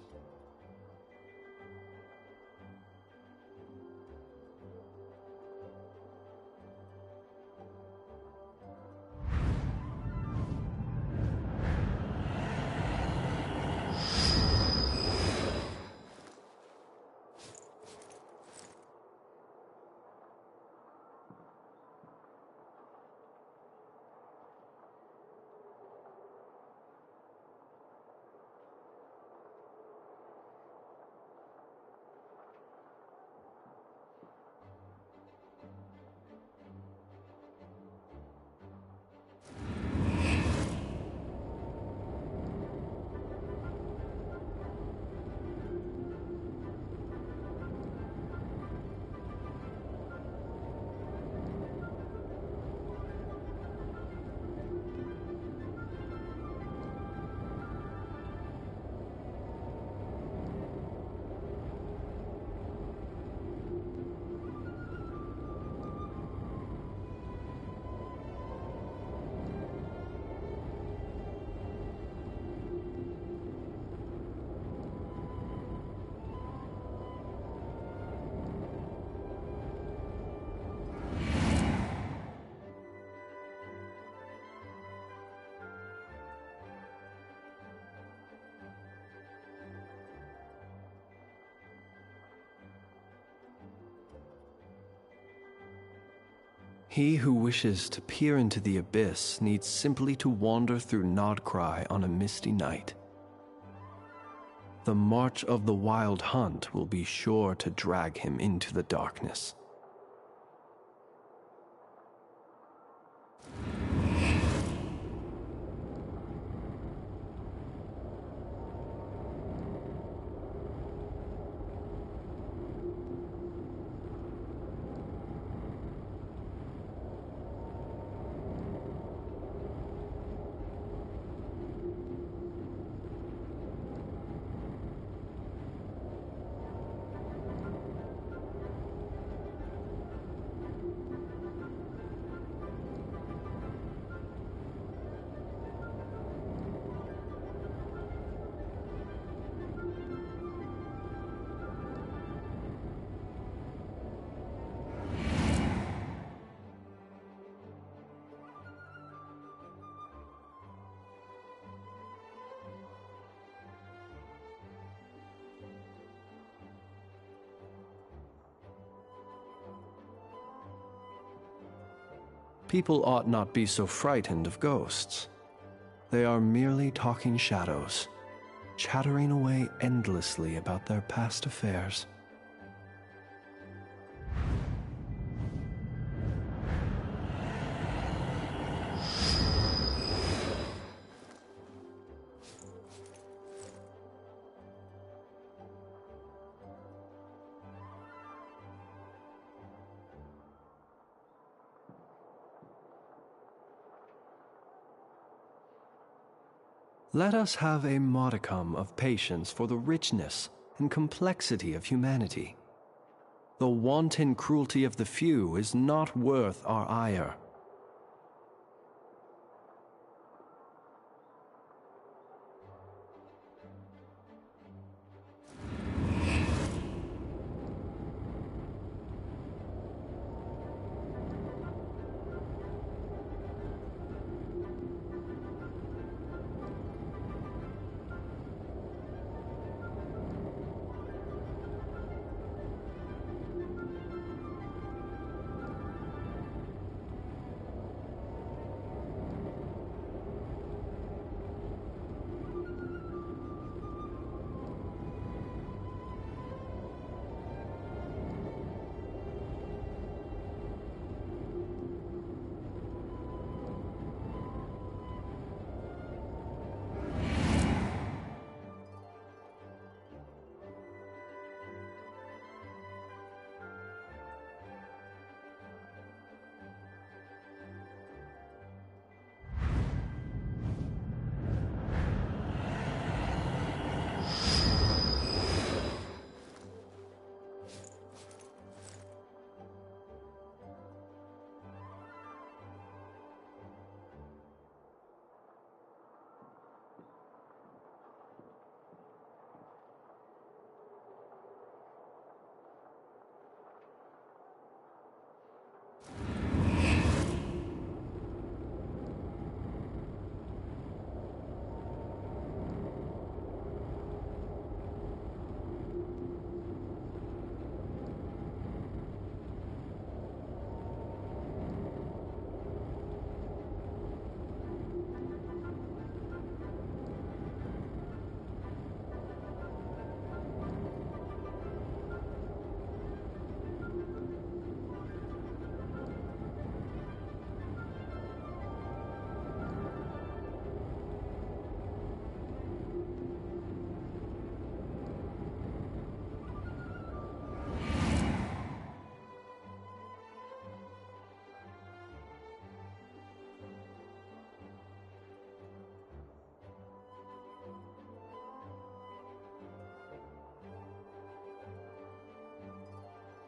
He who wishes to peer into the abyss needs simply to wander through Nodcry on a misty night. The march of the wild hunt will be sure to drag him into the darkness. People ought not be so frightened of ghosts. They are merely talking shadows, chattering away endlessly about their past affairs. Let us have a modicum of patience for the richness and complexity of humanity. The wanton cruelty of the few is not worth our ire.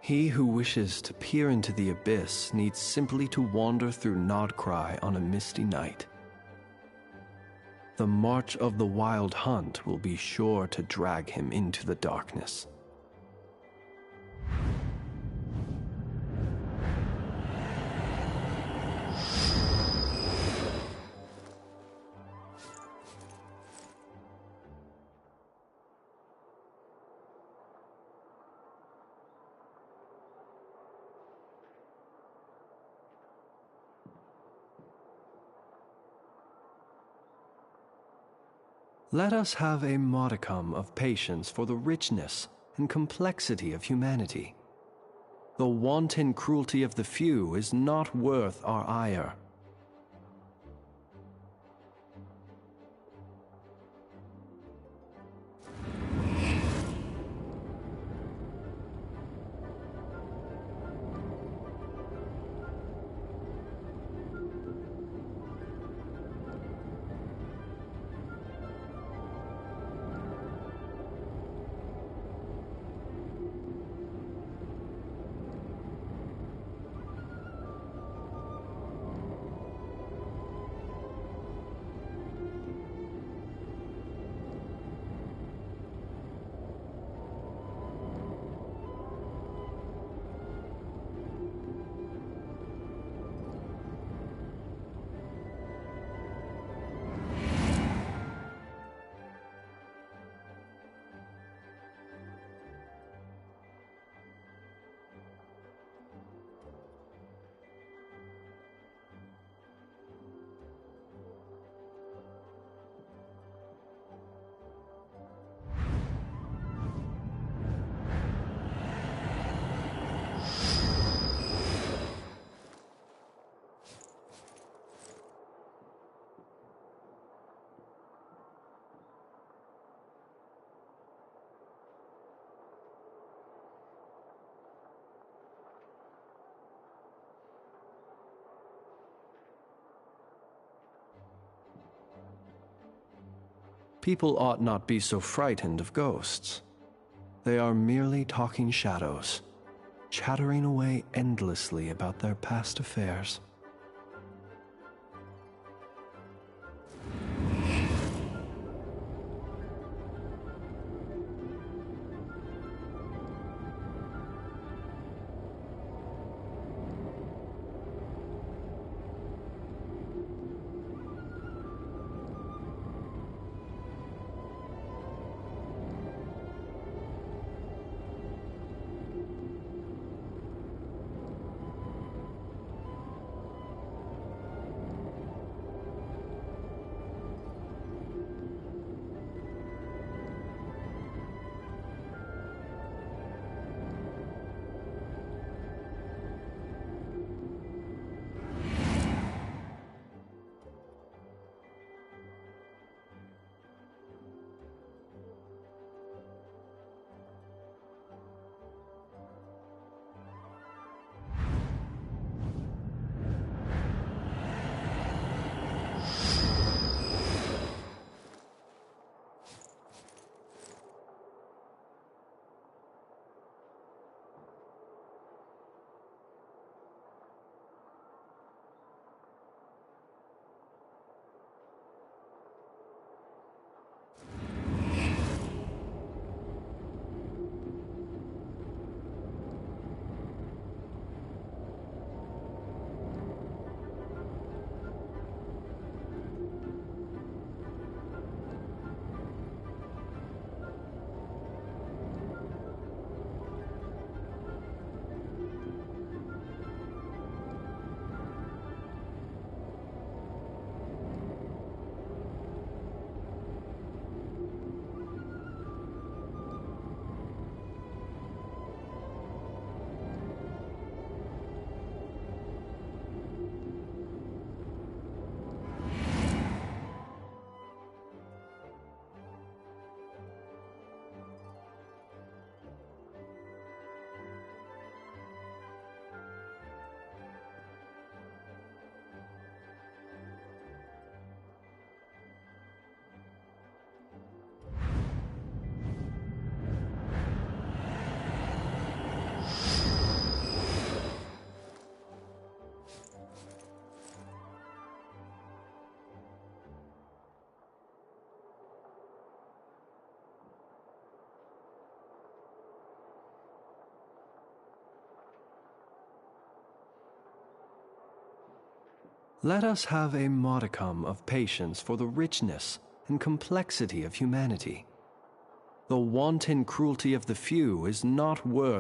He who wishes to peer into the abyss needs simply to wander through Nodcry on a misty night. The march of the wild hunt will be sure to drag him into the darkness. Let us have a modicum of patience for the richness and complexity of humanity. The wanton cruelty of the few is not worth our ire. People ought not be so frightened of ghosts. They are merely talking shadows, chattering away endlessly about their past affairs. Let us have a modicum of patience for the richness and complexity of humanity. The wanton cruelty of the few is not worth